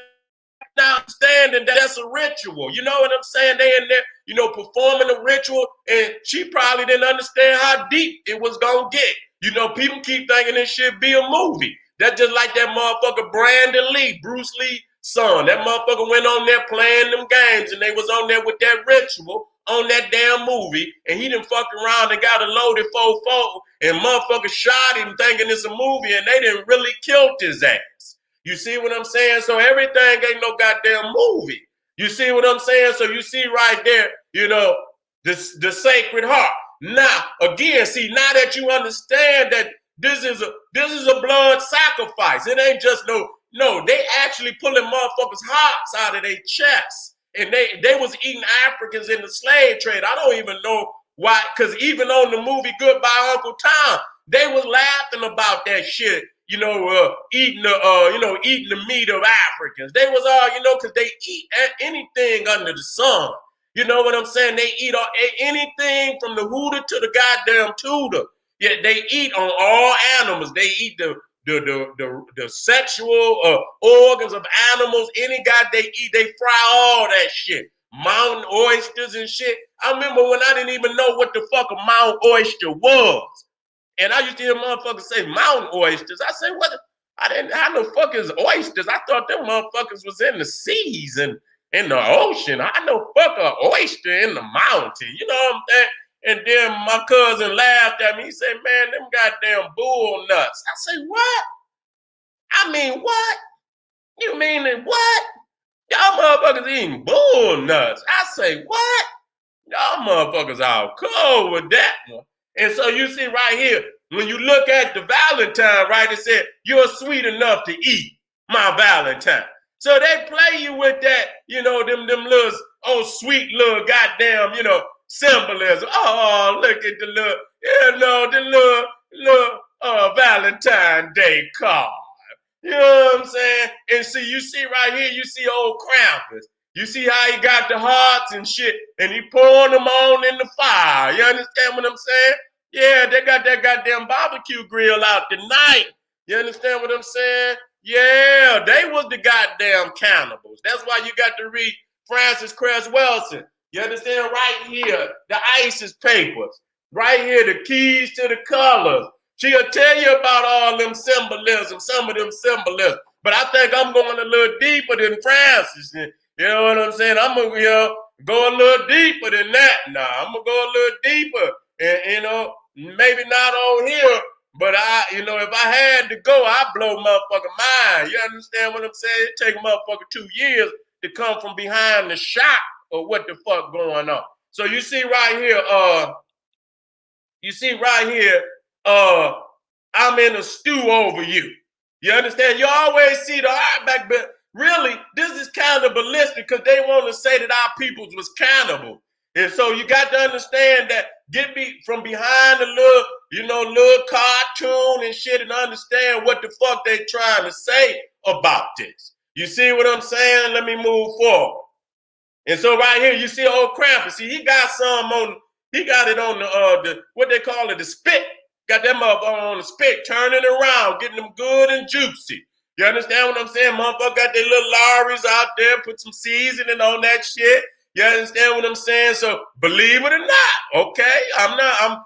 Now understanding that that's a ritual. You know what I'm saying? They in there, you know, performing a ritual, and she probably didn't understand how deep it was gonna get. You know, people keep thinking this shit be a movie. That's just like that motherfucker Brandon Lee, Bruce Lee's son. That motherfucker went on there playing them games, and they was on there with that ritual on that damn movie, and he done fucked around and got a loaded 4-4, and motherfucker shot him thinking it's a movie, and they didn't really kill his ass. You see what I'm saying? So everything ain't no goddamn movie. You see what I'm saying? So you see right there, you know, the Sacred Heart. Now, again, see, now that you understand that this is a blood sacrifice. It ain't just no, they actually pulling motherfuckers' hearts out of their chests. And they was eating Africans in the slave trade. I don't even know why, because even on the movie Goodbye Uncle Tom, they was laughing about that shit. You know, eating the meat of Africans. They was all, you know, because they eat anything under the sun. You know what I'm saying? They eat anything from the hooter to the goddamn tutor. Yeah, they eat on all animals. They eat the sexual organs of animals. Any god they eat, they fry all that shit. Mountain oysters and shit. I remember when I didn't even know what the fuck a mountain oyster was. And I used to hear motherfuckers say mountain oysters. I said, what? How the fuck is oysters? I thought them motherfuckers was in the seas and in the ocean. I know fuck a oyster in the mountain. You know what I'm saying? And then my cousin laughed at me. He said, man, them goddamn bull nuts. I said, what? I mean, what? You mean what? Y'all motherfuckers eating bull nuts. I say, what? Y'all motherfuckers all cool with that one. And so you see right here, when you look at the Valentine, right, it said, you're sweet enough to eat, my Valentine. So they play you with that, you know, them little, sweet little goddamn, you know, symbolism. Oh, look at the little, you know, the little Valentine's Day card. You know what I'm saying? And see, you see right here, you see old Krampus. You see how he got the hearts and shit, and he pouring them on in the fire. You understand what I'm saying? Yeah, they got that goddamn barbecue grill out tonight. You understand what I'm saying? Yeah, they was the goddamn cannibals. That's why you got to read Francis Cress Welsing. You understand? Right here, the ISIS papers. Right here, the keys to the colors. She'll tell you about all them symbolism, some of them symbolism. But I think I'm going a little deeper than Francis. You know what I'm saying? I'm gonna, go a little deeper than that. Now I'm gonna go a little deeper, and maybe not on here, but if I had to go, I'd blow motherfucking mind. You understand what I'm saying? It take a motherfucker 2 years to come from behind the shock of what the fuck going on. So you see right here, I'm in a stew over you. You understand? You always see the art back, but really, this is cannibalistic because they want to say that our peoples was cannibal. And so you got to understand that get me from behind the little cartoon and shit and understand what the fuck they trying to say about this. You see what I'm saying? Let me move forward. And so right here, you see old Krampus. See, he got it on the what they call it, the spit. Got them up on the spit, turning around, getting them good and juicy. You understand what I'm saying? Motherfucker got their little lorries out there, put some seasoning on that shit. You understand what I'm saying? So believe it or not, okay? I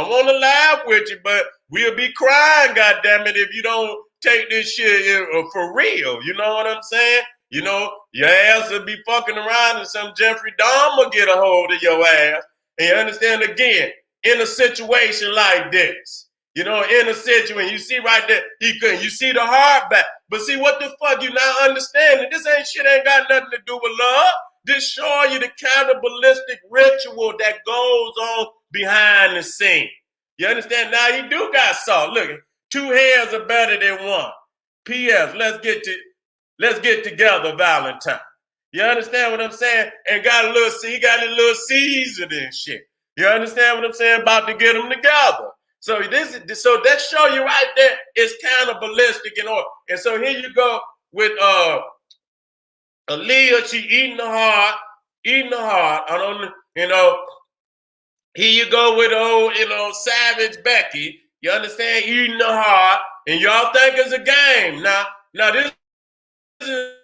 want to laugh with you, but we'll be crying, goddammit, if you don't take this shit for real. You know what I'm saying? Your ass will be fucking around and some Jeffrey Dahmer get a hold of your ass. And you understand, again, in a situation like this, in a situation, you see right there, you see the hardback. But see what the fuck you not understanding? This ain't got nothing to do with love. This showing you the cannibalistic ritual that goes on behind the scene. You understand? Now he do got salt. Look, 2 hairs are better than 1. P.S. Let's get together, Valentine. You understand what I'm saying? And he got a little seasoning shit. You understand what I'm saying? About to get them together. So that show you right there is cannibalistic and all. And so here you go with Aaliyah. She eating the heart. I don't, Here you go with old, Savage Becky. You understand? Eating the heart, and y'all think it's a game. Now this is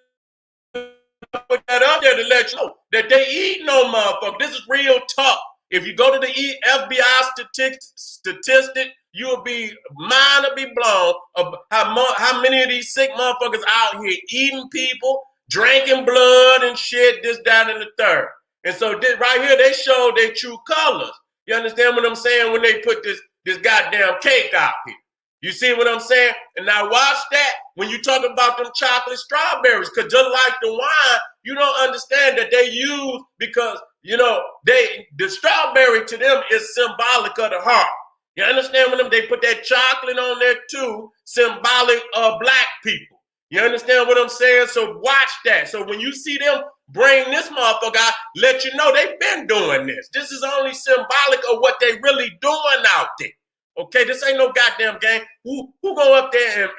put that up there to let you know that they eating on motherfuckers. This is real talk. If you go to the FBI statistic, you'll be mind will be blown of how many of these sick motherfuckers out here eating people, drinking blood and shit, this, that, and the third. And so this, right here, they show their true colors. You understand what I'm saying? When they put this goddamn cake out here. You see what I'm saying? And now watch that when you talk about them chocolate strawberries, because just like the wine, you don't understand that they use because, the strawberry to them is symbolic of the heart. You understand what they put that chocolate on there too, symbolic of black people. You understand what I'm saying? So watch that. So when you see them bring this motherfucker out, let you know they've been doing this. This is only symbolic of what they really doing out there. Okay, this ain't no goddamn game. Who go up there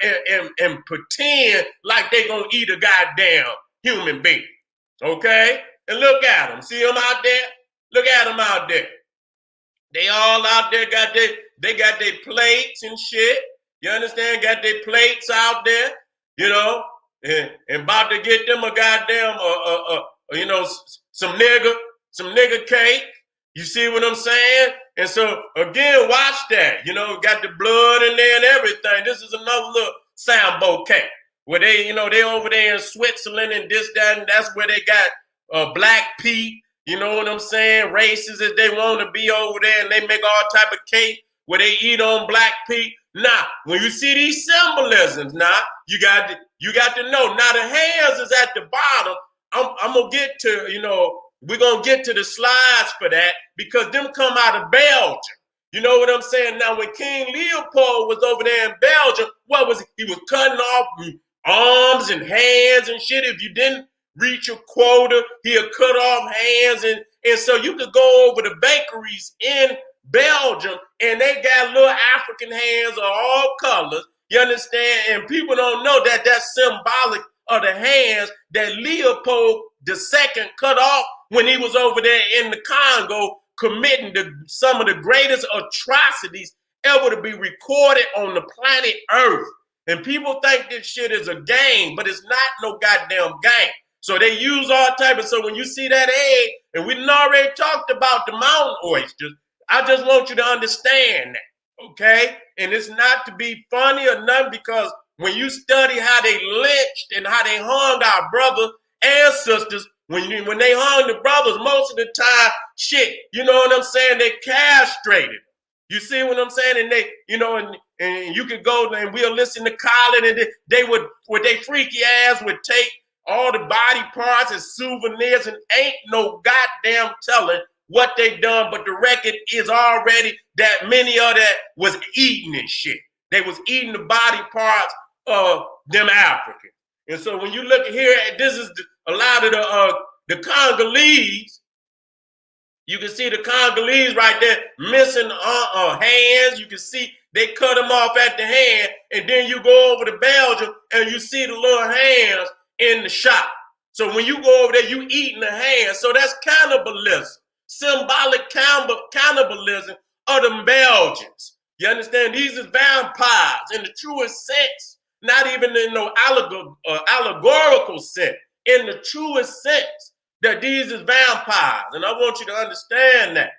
and pretend like they gonna eat a goddamn human being? Okay, and look at them. See them out there? Look at them out there. They all out there got their plates and shit. You understand? Got their plates out there. And about to get them a goddamn some nigga cake. You see what I'm saying? And so again, watch that. Got the blood in there and everything. This is another little sambo cake where they over there in Switzerland and this, that, and that's where they got Black Pete. You know what I'm saying? Races as they want to be over there, and they make all type of cake where they eat on Black Pete. Now, when you see these symbolisms, you got to know. Now the hands is at the bottom. I'm gonna get to, we're gonna get to the slides for that because them come out of Belgium. You know what I'm saying? Now, when King Leopold was over there in Belgium, he was cutting off arms and hands and shit. If you didn't reach your quota, he'll cut off hands. And so you could go over the bakeries in Belgium and they got little African hands of all colors. You understand? And people don't know that that's symbolic of the hands that Leopold II cut off when he was over there in the Congo committing some of the greatest atrocities ever to be recorded on the planet Earth. And people think this shit is a game, but it's not no goddamn game. So they use all type of, so when you see that egg, and we done already talked about the mountain oysters, I just want you to understand that, okay? And it's not to be funny or nothing, because when you study how they lynched and how they hung our brothers and sisters, When they hung the brothers, most of the time, shit, you know what I'm saying? They castrated. You see what I'm saying? And they, you know, and you could go and we'll listen to Colin, and they would, with their freaky ass, would take all the body parts as souvenirs, and ain't no goddamn telling what they done, but the record is already that many of that was eating and shit. They was eating the body parts of them Africans. And so when you look here, this is a lot of the Congolese. You can see the Congolese right there missing hands. You can see they cut them off at the hand, and then you go over to Belgium and you see the little hands in the shop. So when you go over there, you eating the hands. So that's cannibalism, symbolic cannibalism of them Belgians. You understand? These is vampires in the truest sense, not even in no allegorical sense, in the truest sense that these is vampires. And I want you to understand that.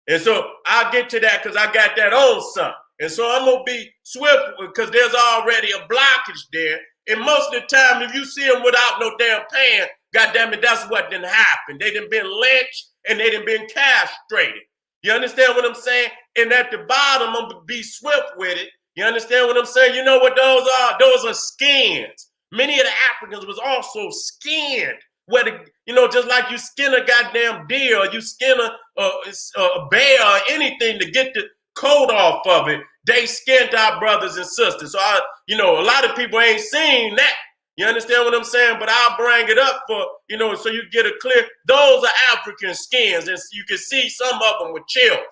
And so I'll get to that because I got that on something. And so I'm going to be swift because there's already a blockage there. And most of the time, if you see them without no damn pan, goddamn it, that's what done happened. They done been lynched and they done been castrated. You understand what I'm saying? And at the bottom, I'm going to be swift with it. You understand what I'm saying? You know what those are? Those are skins. Many of the Africans was also skinned. Whether, you know, just like you skin a goddamn deer or you skin a bear or anything to get the coat off of it, they skinned our brothers and sisters. So, you know, a lot of people ain't seen that. You understand what I'm saying? But I'll bring it up for, you know, so you get a clear, those are African skins. And you can see some of them with children.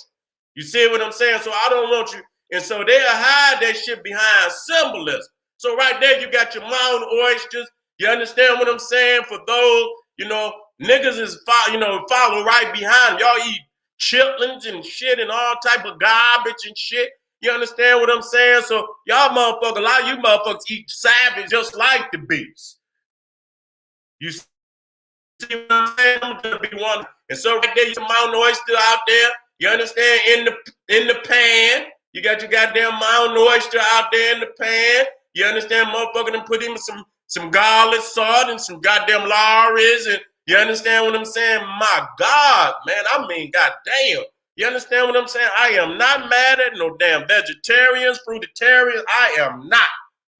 You see what I'm saying? So I don't want you, and so they'll hide that shit behind symbolism. So right there, you got your mountain oysters. You understand what I'm saying? For those, you know, niggas is, follow right behind. Y'all eat chitlins and shit and all type of garbage and shit. You understand what I'm saying? So y'all motherfuckers, a lot of you motherfuckers eat savage just like the beast. You see what I'm saying? I'm gonna be one. And so right there, you some mountain oyster out there. You understand? In the pan. You got your goddamn mountain oyster out there in the pan. You understand? Motherfucker done put in some garlic salt and some goddamn Lawry's, and you understand what I'm saying? My God, man, I mean, goddamn. You understand what I'm saying? I am not mad at no damn vegetarians, fruitarians. I am not.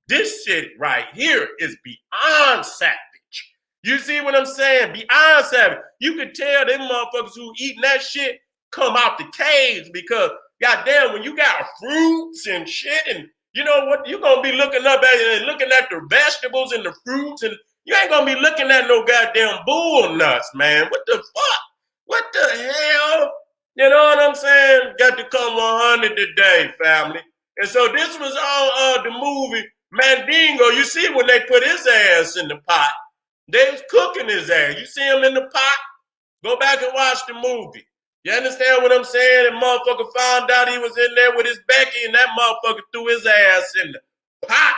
This shit right here is beyond savage. You see what I'm saying? Beyond savage. You can tell them motherfuckers who eating that shit come out the caves because, goddamn, when you got fruits and shit, and you know what, you're going to be looking up at it and looking at the vegetables and the fruits, and you ain't going to be looking at no goddamn bull nuts, man. What the fuck? What the hell? You know what I'm saying? Got to come 100 today, family. And so this was on the movie Mandingo. You see when they put his ass in the pot, they was cooking his ass. You see him in the pot? Go back and watch the movie. You understand what I'm saying? And motherfucker found out he was in there with his Becky, and that motherfucker threw his ass in the pot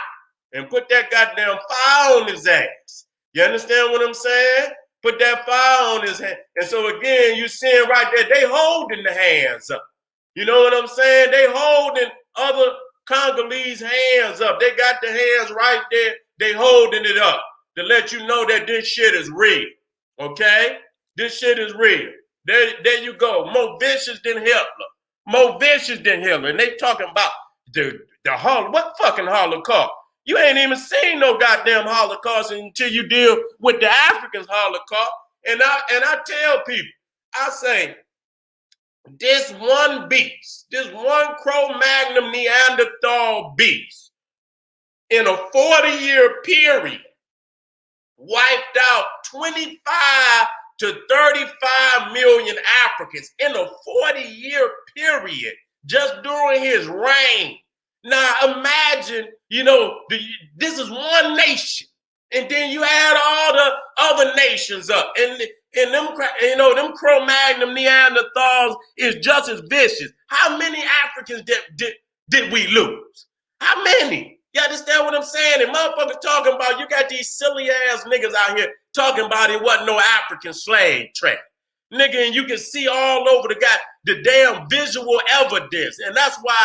and put that goddamn fire on his ass. You understand what I'm saying? Put that fire on his hand. And so again, you seeing right there, they holding the hands up. You know what I'm saying? They holding other Congolese hands up. They got the hands right there. They holding it up to let you know that this shit is real. Okay? This shit is real. There you go. More vicious than Hitler. More vicious than Hitler. And they talking about the what fucking Holocaust? You ain't even seen no goddamn Holocaust until you deal with the Africans' Holocaust. And I tell people, I say, this one beast, this one Cro-Magnon Neanderthal beast, in a 40-year period, wiped out 25 to 35 million Africans in a 40-year period, just during his reign. Now imagine, you know, this is one nation, and then you add all the other nations up, and them, you know, them Cro-Magnon Neanderthals is just as vicious. How many Africans did we lose? How many? You understand what I'm saying? And motherfuckers talking about, you got these silly ass niggas out here talking about it wasn't no African slave trade. Nigga, and you can see all over the damn visual evidence. And that's why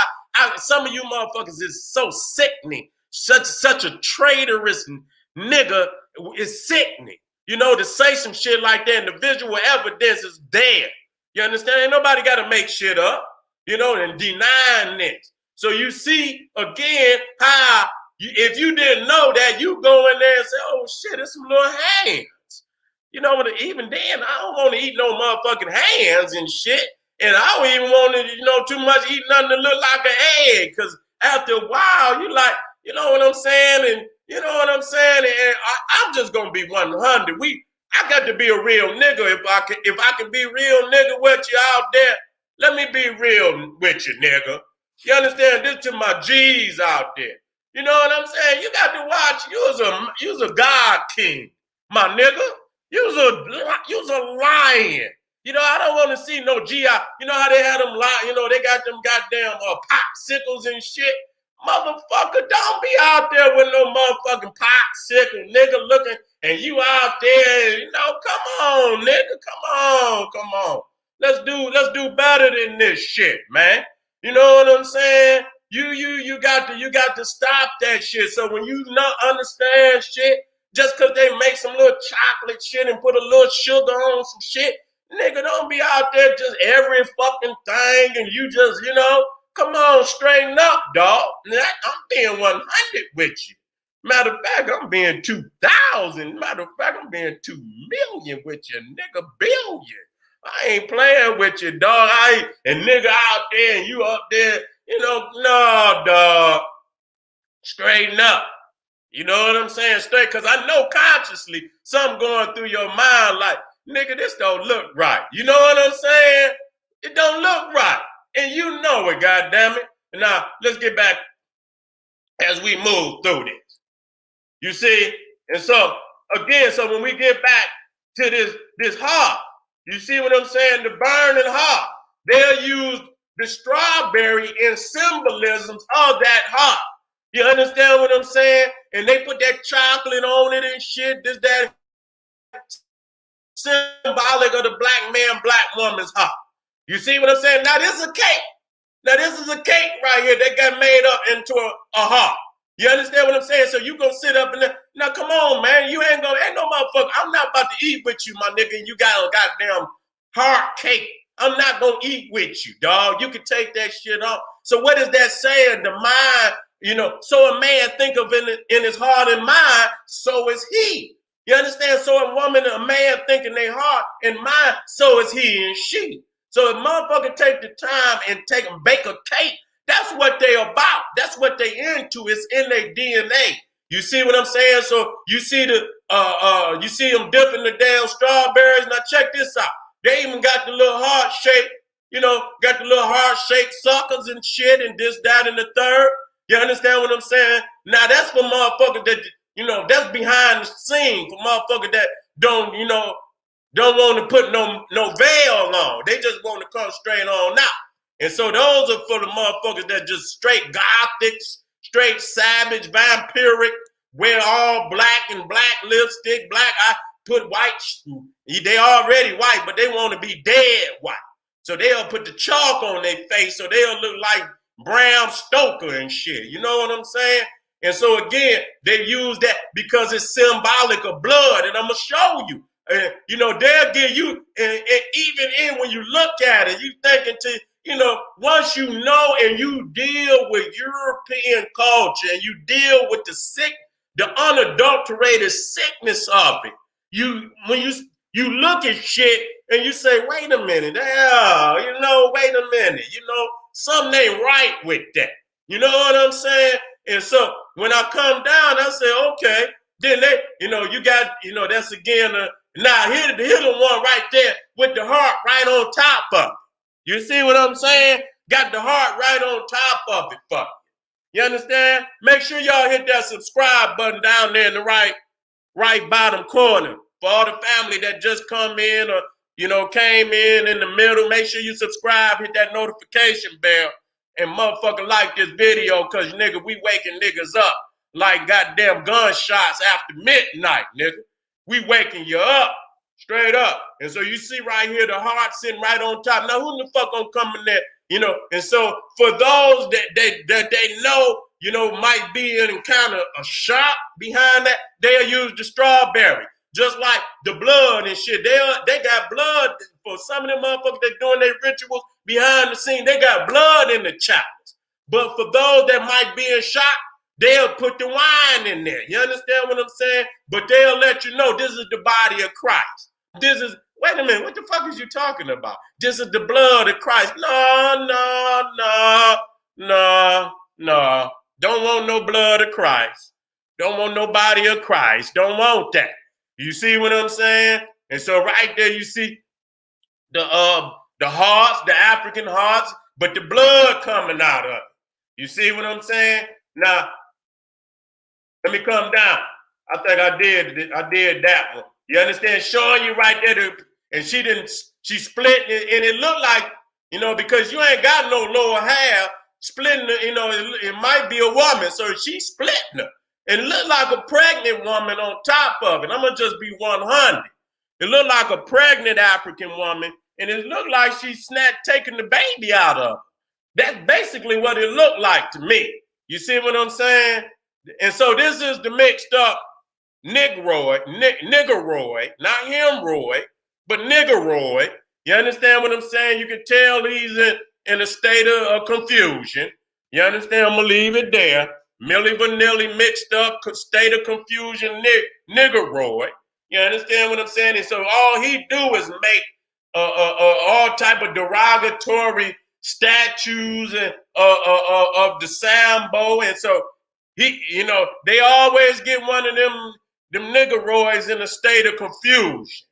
some of you motherfuckers is so sickening. Such a traitorous nigga is sickening. you know, to say some shit like that, and the visual evidence is there. You understand? Ain't nobody got to make shit up, you know, and denying this. So you see, again, how if you didn't know that, you go in there and say, oh, shit, it's some little hands. You know, even then, I don't want to eat no motherfucking hands and shit. And I don't even want to, you know, too much eat nothing that look like an egg. Because after a while, you like, you know what I'm saying? And you know what I'm saying? And I'm just going to be 100. I got to be a real nigga. If I can be real nigga with you out there, let me be real with you, nigga. You understand? This to my G's out there. You know what I'm saying? You got to watch. You was a God king, my nigga. You was a lion. You know, I don't want to see no GI. You know how they had them lion, you know, they got them goddamn popsicles and shit. Motherfucker, don't be out there with no motherfucking popsicle, nigga, looking, and you out there, you know, come on, nigga, come on. Let's do better than this shit, man. You know what I'm saying? You got to stop that shit. So when you not understand shit, just because they make some little chocolate shit and put a little sugar on some shit, nigga, don't be out there just every fucking thing and you just, you know, come on, straighten up, dog. I'm being 100 with you. Matter of fact, I'm being 2,000. Matter of fact, I'm being 2 million with you, nigga, billion. I ain't playing with you, dog. And nigga out there and you up there, you know, no, dog. Straighten up. You know what I'm saying? Straight, because I know consciously something going through your mind like, nigga, this don't look right. You know what I'm saying? It don't look right. And you know it, goddammit. Now, let's get back as we move through this. You see? And so, again, so when we get back to this heart, you see what I'm saying? The burning heart. They'll use the strawberry in symbolisms of that heart. You understand what I'm saying? And they put that chocolate on it and shit. This, that, symbolic of the black man, black woman's heart. You see what I'm saying? Now this is a cake. Now this is a cake right here that got made up into a heart. You understand what I'm saying? So you gonna sit up and now come on, man. You ain't no motherfucker. I'm not about to eat with you, my nigga. And you got a goddamn heart cake. I'm not gonna eat with you, dog. You can take that shit off. So what is that saying? The mind, you know, so a man think of in his heart and mind, so is he. You understand? So a woman and a man think in their heart and mind, so is he and she. So if motherfucker take the time and bake a cake, that's what they about. That's what they into. It's in their DNA. You see what I'm saying? So you see you see them dipping the damn strawberries. Now check this out. They even got the little heart shape, you know, got the little heart shaped suckers and shit and this, that, and the third. You understand what I'm saying? Now that's for motherfuckers that, you know, that's behind the scene for motherfuckers that don't want to put no veil on. They just want to come straight on out. And so those are for the motherfuckers that just straight gothic, straight savage, vampiric, wear all black and black lipstick, black eye, put white. They already white, but they want to be dead white. So they'll put the chalk on their face so they'll look like Bram Stoker and shit. You know what I'm saying? And so again, they use that because it's symbolic of blood. And I'm going to show you. You know, they'll give you, and even in when you look at it, you thinking to, you know, once you know and you deal with European culture and you deal with the unadulterated sickness of it, when you look at shit and you say, wait a minute, wait a minute, you know, something ain't right with that. You know what I'm saying? And so when I come down, I say, okay, then they, you know, you got, you know, that's again, now here's the one right there with the heart right on top of it. You see what I'm saying? Got the heart right on top of it, fuck. You understand? Make sure y'all hit that subscribe button down there in the right bottom corner. For all the family that just come in or, you know, came in the middle, make sure you subscribe, hit that notification bell, and motherfucker like this video, because, nigga, we waking niggas up like goddamn gunshots after midnight, nigga. We waking you up, straight up. And so you see right here, the heart sitting right on top. Now, who the fuck gonna come in there? You know, and so for those that they know, you know, might be in kind of a shock behind that, they'll use the strawberry. Just like the blood and shit. They got blood for some of them motherfuckers that doing their rituals behind the scene. They got blood in the chapels. But for those that might be in shock, they'll put the wine in there. You understand what I'm saying? But they'll let you know this is the body of Christ. This is, wait a minute, what the fuck is you talking about? This is the blood of Christ. No. Don't want no blood of Christ. Don't want no body of Christ. Don't want that. You see what I'm saying? And so right there you see the hearts, the African hearts, but the blood coming out of it. You see what I'm saying? Now, let me come down. I think I did that one. You understand? Showing you right there, and she split, and it looked like, because you ain't got no lower half, splitting, it might be a woman, so she's splitting her. It looked like a pregnant woman on top of it. I'm going to just be 100. It looked like a pregnant African woman, and it looked like she's taking the baby out of her. That's basically what it looked like to me. You see what I'm saying? And so this is the mixed up niggeroid, not hemorrhoid, but niggeroid. You understand what I'm saying? You can tell he's in a state of confusion. You understand? I'm going to leave it there. Milli Vanilli mixed up state of confusion niggeroid. You understand what I'm saying? And so all he do is make all type of derogatory statues and of the Sambo. And so they always get one of them niggeroids in a state of confusion.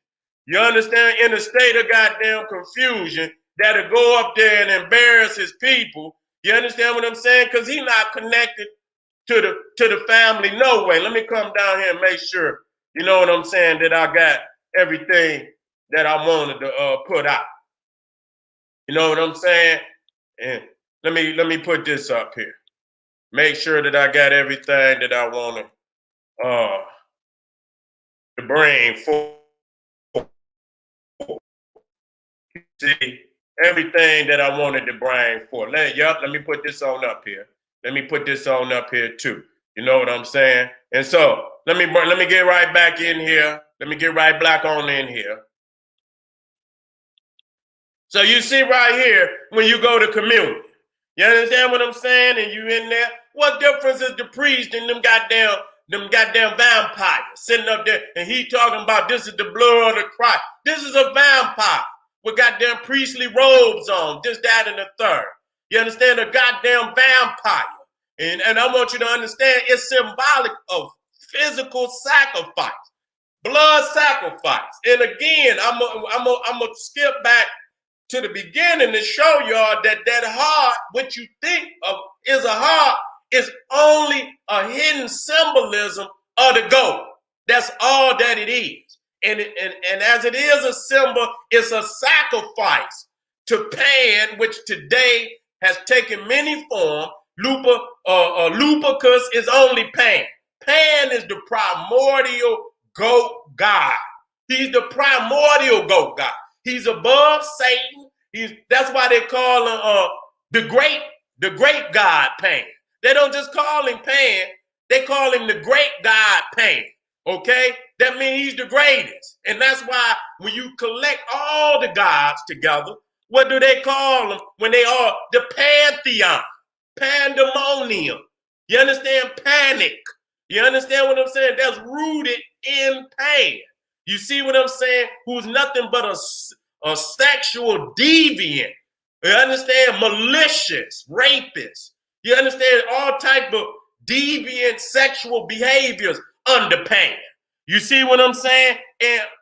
You understand? In a state of goddamn confusion that'll go up there and embarrass his people. You understand what I'm saying? Because he's not connected to the family no way. Let me come down here and make sure, you know what I'm saying, that I got everything that I wanted to put out. You know what I'm saying? And let me put this up here. Make sure that I got everything that I wanted to bring forward. See, everything that I wanted to bring forward. Let me put this on up here. Let me put this on up here too. You know what I'm saying? And so let me get right back in here. Let me get right back on in here. So you see right here, when you go to communion, you understand what I'm saying? And you in there, what difference is the priest and them goddamn vampires sitting up there, and he talking about this is the blood of Christ. This is a vampire with goddamn priestly robes on, this, that, and the third. You understand? A goddamn vampire. And I want you to understand it's symbolic of physical sacrifice, blood sacrifice. And again, I'm gonna skip back to the beginning to show y'all that heart, what you think of is a heart, is only a hidden symbolism of the goat. That's all that it is. And as it is a symbol, it's a sacrifice to Pan, which today has taken many forms. Lupercus is only Pan. Pan is the primordial goat god. He's the primordial goat god. He's above Satan. That's why they call him the great god Pan. They don't just call him Pan. They call him the great god Pan. Okay? That means he's the greatest. And that's why when you collect all the gods together, what do they call them when they are the pantheon? Pandemonium. You understand? Panic. You understand what I'm saying? That's rooted in Pan. You see what I'm saying? Who's nothing but a sexual deviant. You understand? Malicious, rapist. You understand? All type of deviant sexual behaviors under Pan. You see what I'm saying?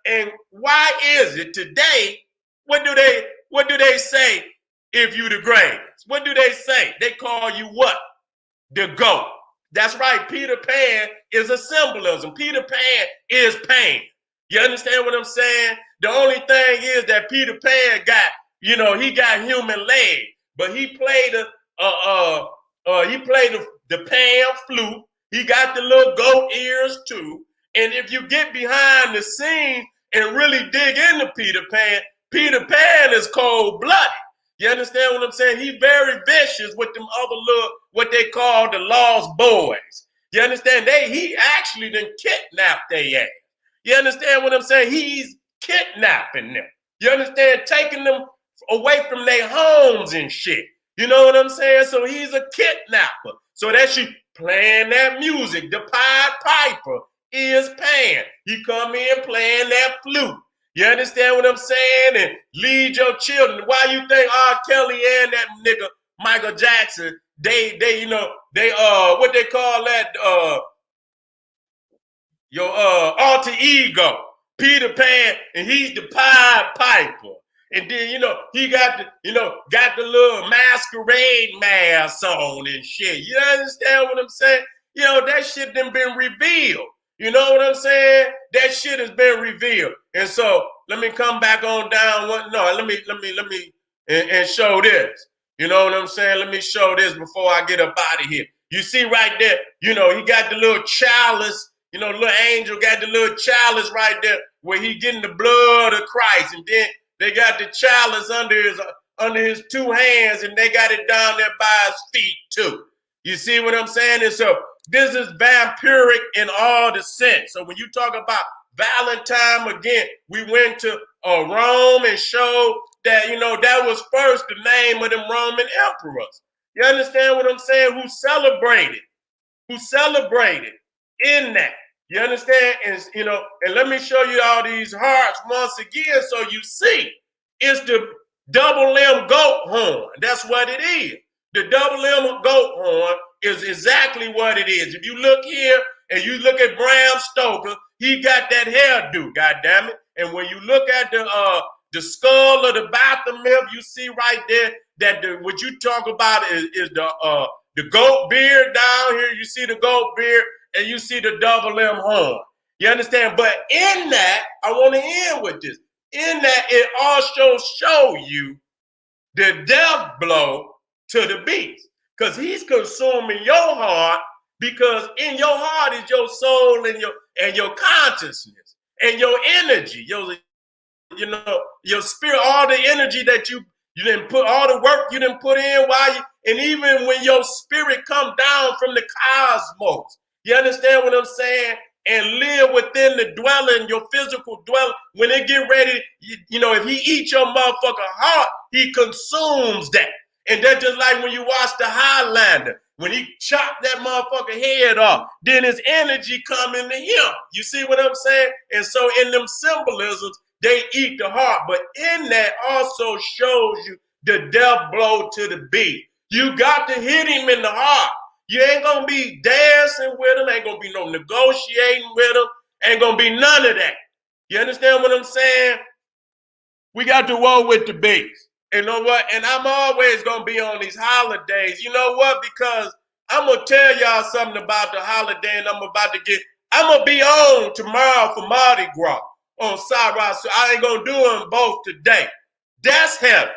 And why is it today? What do they say if you the greatest? What do they say? They call you what? The goat. That's right. Peter Pan is a symbolism. Peter Pan is pain. You understand what I'm saying? The only thing is that Peter Pan got, he got human legs, but he played the pan flute. He got the little goat ears too. And if you get behind the scenes and really dig into Peter Pan is cold-blooded. You understand what I'm saying? He's very vicious with them other little, what they call the lost boys. You understand? He actually done kidnapped their ass. You understand what I'm saying? He's kidnapping them. You understand? Taking them away from their homes and shit. You know what I'm saying? So he's a kidnapper. So that she playing that music. The Pied Piper is Pan. He come in playing that flute. You understand what I'm saying? And lead your children. Why you think R. Kelly and that nigga Michael Jackson, they what they call that, your alter ego, Peter Pan, and he's the Pied Piper. And then, he got the little masquerade mask on and shit. You understand what I'm saying? That shit done been revealed. You know what I'm saying? That shit has been revealed. And so let me come back on down. Let me and show this. You know what I'm saying? Let me show this before I get up out of here. You see right there, he got the little chalice. The little angel got the little chalice right there where he getting the blood of Christ. And then they got the chalice under his two hands, and they got it down there by his feet too. You see what I'm saying? And so this is vampiric in all the sense. So when you talk about Valentine, again, we went to Rome and showed that, that was first the name of them Roman emperors. You understand what I'm saying? Who celebrated in that. You understand? And, and let me show you all these hearts once again so you see. It's the double limb goat horn. That's what it is. The double limb goat horn is exactly what it is. If you look here and you look at Bram Stoker, he got that hairdo, goddammit. And when you look at the skull of the Baphomet, you see right there that what you talk about is the goat beard down here. You see the goat beard and you see the double limb horn. You understand? But in that, I want to end with this. In that, it also show you the death blow to the beast. Because he's consuming your heart, because in your heart is your soul and your consciousness and your energy, your spirit, all the energy that you didn't put, all the work you didn't put in and even when your spirit come down from the cosmos, you understand what I'm saying? And live within the dwelling, your physical dwelling. When they get ready, if he eats your motherfucking heart, he consumes that. And that's just like when you watch the Highlander, when he chopped that motherfucking head off, then his energy come into him. You see what I'm saying? And so in them symbolisms, they eat the heart. But in that also shows you the death blow to the beast. You got to hit him in the heart. You ain't going to be dancing with him. Ain't going to be no negotiating with him. Ain't going to be none of that. You understand what I'm saying? We got to war with the beast. You know what? And I'm always going to be on these holidays. You know what? Because I'm going to tell y'all something about the holiday, and I'm going to be on tomorrow for Mardi Gras on Sarah. So I ain't going to do them both today. That's heavy.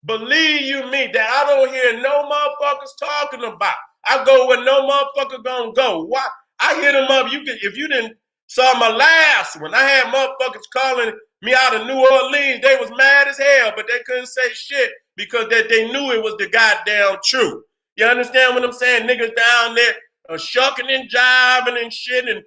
Believe you me, that I don't hear no motherfuckers talking about. I go where no motherfucker gonna go. Why? I hit them up. If you didn't saw my last one, I had motherfuckers calling me out of New Orleans. They was mad as hell, but they couldn't say shit because they knew it was the goddamn truth. You understand what I'm saying? Niggas down there shucking and jiving and shit and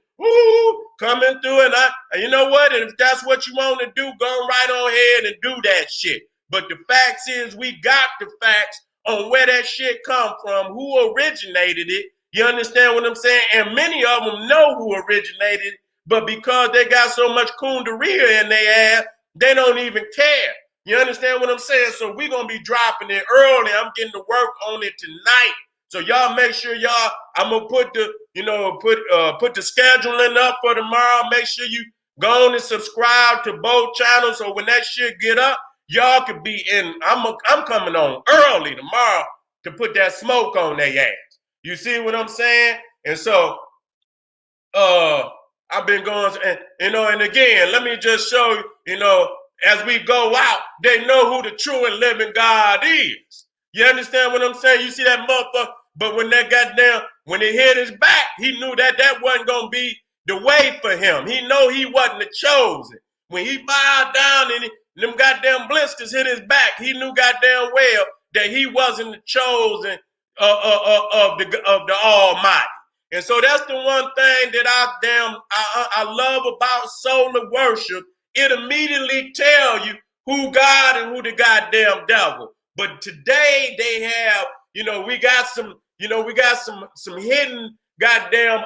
coming through. And you know what? And if that's what you want to do, go right on ahead and do that shit. But the facts is we got the facts on where that shit come from, who originated it. You understand what I'm saying? And many of them know who originated it, but because they got so much kundaria in their ass, they don't even care. You understand what I'm saying? So we're going to be dropping it early. I'm getting to work on it tonight. So y'all make sure I'm going to put the scheduling up for tomorrow. Make sure you go on and subscribe to both channels so when that shit get up, y'all could be in. I'm coming on early tomorrow to put that smoke on their ass. You see what I'm saying? And so, I've been going, and again, let me just show you, as we go out, they know who the true and living God is. You understand what I'm saying? You see that motherfucker, but when it hit his back, he knew that wasn't going to be the way for him. He know he wasn't the chosen. When he bowed down and them goddamn blisters hit his back, he knew goddamn well that he wasn't the chosen of the Almighty. And so that's the one thing that I love about solar worship. It immediately tell you who God and who the goddamn devil. But today they have, we got some hidden goddamn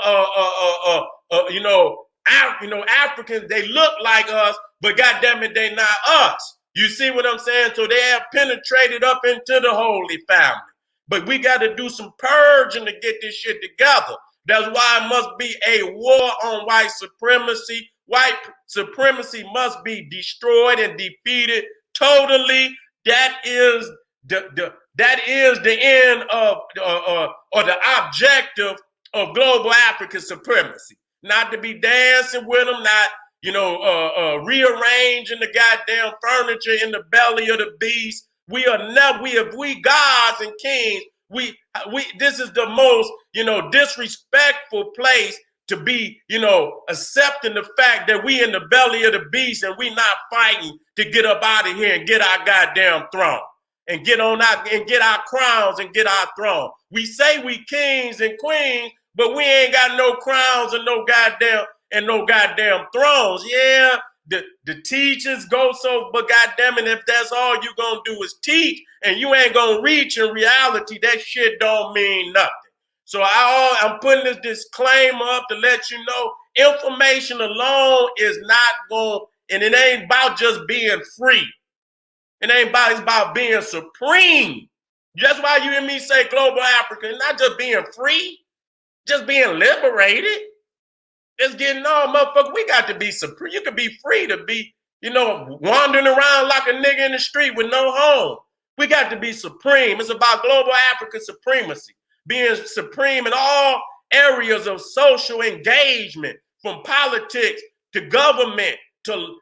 Africans. They look like us, but goddamn it, they not us. You see what I'm saying? So they have penetrated up into the Holy Family. But we got to do some purging to get this shit together. That's why it must be a war on white supremacy. White supremacy must be destroyed and defeated totally. That is the end of or the objective of global African supremacy. Not to be dancing with them, not rearranging the goddamn furniture in the belly of the beast. We are never, we gods and kings. This is the most, disrespectful place to be, accepting the fact that we in the belly of the beast and we not fighting to get up out of here and get our goddamn throne and get our crowns and get our throne. We say we kings and queens, but we ain't got no crowns and no goddamn thrones. Yeah, the teachers go so, but goddamn it, if that's all you gonna do is teach and you ain't gonna reach in reality, that shit don't mean nothing. So I'm putting this disclaimer up to let you know information alone is not going, and it ain't about just being free. It's about being supreme. That's why you hear me say global Africa, not just being free, just being liberated. It's getting on, motherfucker. We got to be supreme. You can be free to be, wandering around like a nigga in the street with no home. We got to be supreme. It's about global African supremacy, being supreme in all areas of social engagement, from politics to government to,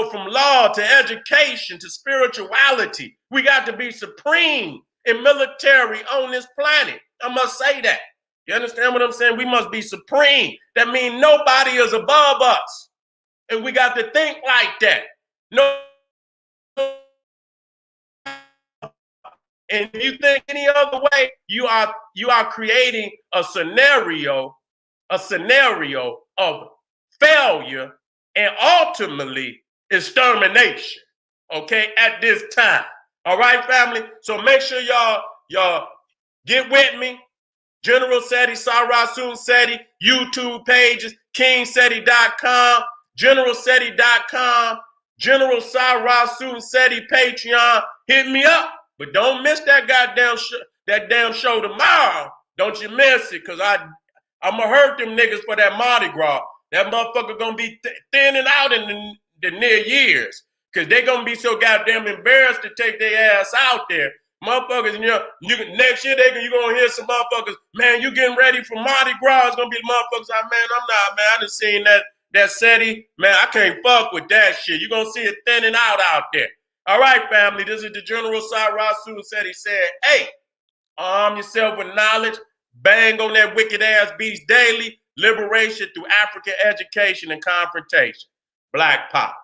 from law to education to spirituality. We got to be supreme in military on this planet. I must say that. You understand what I'm saying? We must be supreme. That means nobody is above us. And we got to think like that. No. And you think any other way, you are creating a scenario of failure and ultimately extermination. Okay, at this time. All right, family. So make sure y'all get with me. General Seti, Sarasun Seti, YouTube pages, kingseti.com, generalseti.com, General Sarasun Seti Patreon. Hit me up, but don't miss that damn show tomorrow. Don't you miss it, because I'm going to hurt them niggas for that Mardi Gras. That motherfucker going to be thinning out in the near years, because they going to be so goddamn embarrassed to take their ass out there. Motherfuckers, next year you're going to hear some motherfuckers, man, you getting ready for Mardi Gras. It's going to be the motherfuckers like, man, I'm not, man. I done seen that Seti. Man, I can't fuck with that shit. You're going to see it thinning out there. All right, family, this is the General Sarasu Seti said, hey, arm yourself with knowledge, bang on that wicked ass beast daily, liberation through African education and confrontation. Black Pop.